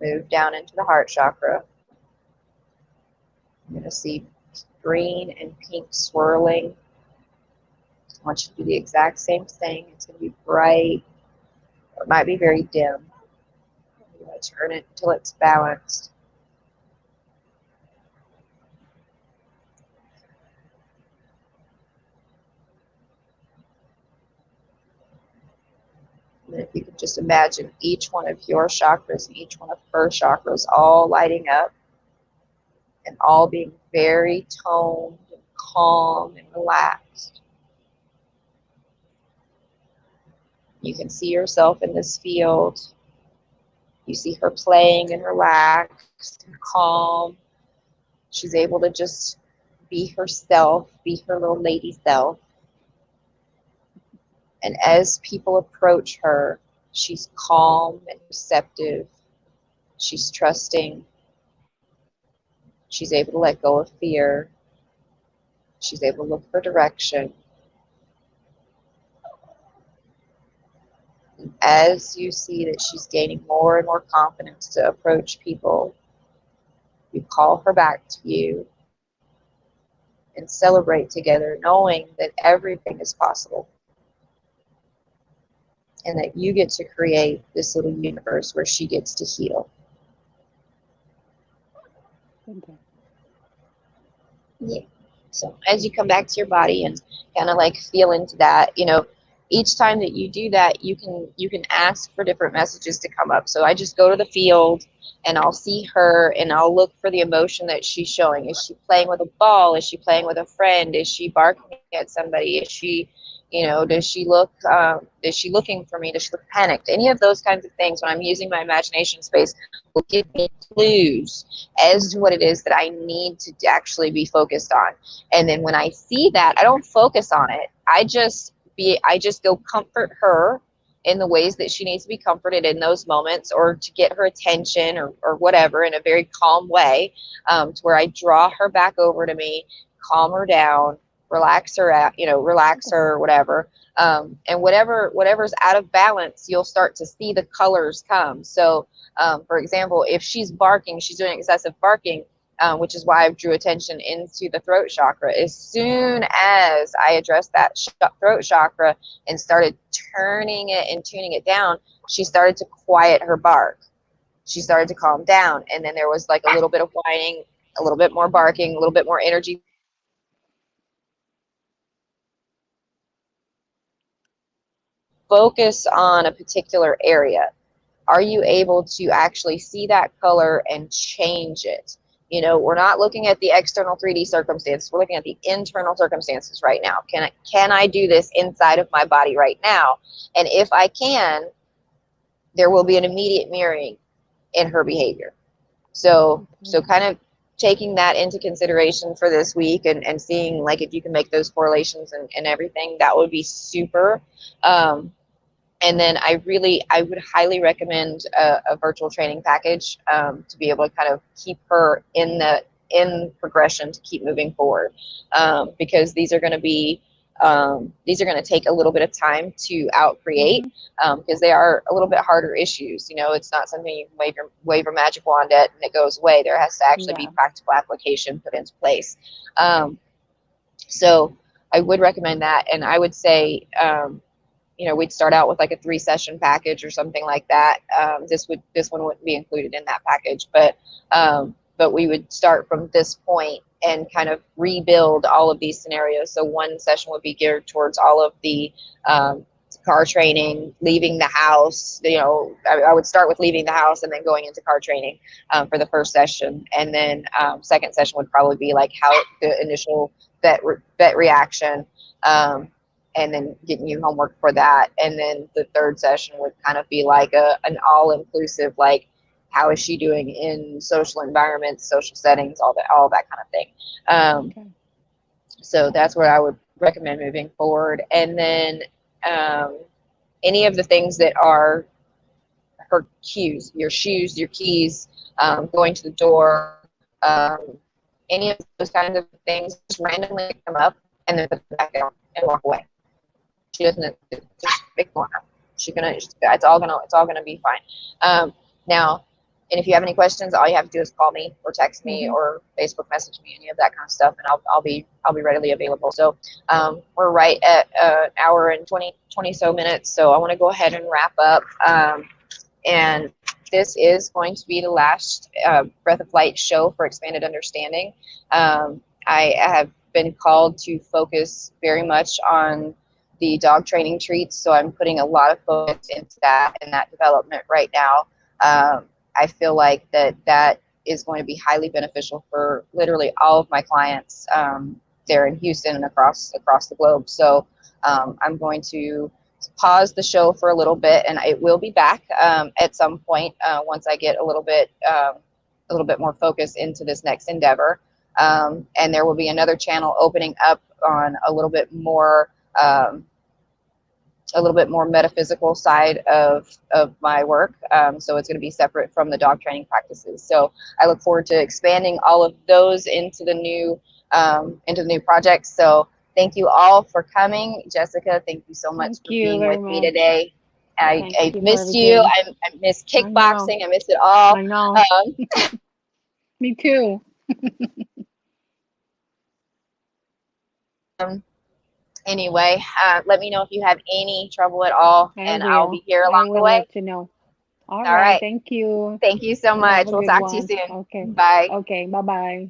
move down into the heart chakra. You're going to see green and pink swirling. I want you to do the exact same thing. It's going to be bright, or it might be very dim. You're going to turn it until it's balanced. And if you could just imagine each one of your chakras and each one of her chakras all lighting up and all being very toned and calm and relaxed. You can see yourself in this field. You see her playing and relaxed and calm. She's able to just be herself, be her little lady self. And as people approach her, she's calm and receptive. She's trusting. She's able to let go of fear. She's able to look for direction. As you see that she's gaining more and more confidence to approach people, you call her back to you and celebrate together, knowing that everything is possible and that you get to create this little universe where she gets to heal. Okay. Yeah. So as you come back to your body and kind of like feel into that, you know, each time that you do that, you can ask for different messages to come up. So I just go to the field and I'll see her and I'll look for the emotion that she's showing. Is she playing with a ball? Is she playing with a friend? Is she barking at somebody? Is she, you know, is she looking for me? Does she look panicked? Any of those kinds of things, when I'm using my imagination space, will give me clues as to what it is that I need to actually be focused on. And then when I see that, I don't focus on it. I just go comfort her in the ways that she needs to be comforted in those moments, or to get her attention, or whatever, in a very calm way, to where I draw her back over to me, calm her down, relax her out, you know, relax her, whatever. And whatever's out of balance, you'll start to see the colors come. So, for example, if she's barking, she's doing excessive barking, which is why I drew attention into the throat chakra. As soon as I addressed that throat chakra and started turning it and tuning it down, she started to quiet her bark. She started to calm down. And then there was like a little bit of whining, a little bit more barking, a little bit more energy. Focus on a particular area. Are you able to actually see that color and change it? You know, we're not looking at the external 3D circumstances. We're looking at the internal circumstances right now. Can I do this inside of my body right now? And if I can, there will be an immediate mirroring in her behavior. So kind of taking that into consideration for this week, and seeing like if you can make those correlations and everything, that would be super. And then I would highly recommend a virtual training package, to be able to kind of keep her in progression, to keep moving forward, because these are going to take a little bit of time to outcreate, because they are a little bit harder issues. You know, it's not something you can wave your magic wand at and it goes away. There has to actually be practical application put into place. So I would recommend that, and I would say, you know, we'd start out with like a 3-session package or something like that. This one wouldn't be included in that package, but we would start from this point and kind of rebuild all of these scenarios. So one session would be geared towards all of the car training, leaving the house. You know, I would start with leaving the house and then going into car training for the first session, and then second session would probably be like how the initial vet reaction. And then getting you homework for that. And then the third session would kind of be like an all-inclusive, like, how is she doing in social environments, social settings, all that kind of thing. So that's where I would recommend moving forward. And then any of the things that are her cues, your shoes, your keys, going to the door, any of those kinds of things, just randomly come up and then put them back down and walk away. She doesn't just ignore her. It's all gonna be fine. Now, and if you have any questions, all you have to do is call me or text me or Facebook message me, any of that kind of stuff, and I'll be readily available. So we're right at an hour and 20 so minutes. So I want to go ahead and wrap up. And this is going to be the last Breath of Light show for Expanded Understanding. I have been called to focus very much on the dog training treats, so I'm putting a lot of focus into that and that development right now. I feel like that is going to be highly beneficial for literally all of my clients there in Houston and across the globe. So I'm going to pause the show for a little bit, and it will be back at some point once I get a little bit more focus into this next endeavor. And there will be another channel opening up on a little bit more metaphysical side of my work. So it's going to be separate from the dog training practices. So I look forward to expanding all of those into the new projects. So thank you all for coming. Jessica, thank you so much for being with me today. I missed you. I miss kickboxing. I miss it all. I know. Me too. Anyway, let me know if you have any trouble at all, I'll be here along the way. Let you know. All right. Thank you. Thank you so much. We'll talk to you soon. Okay. Bye. Okay. Bye-bye.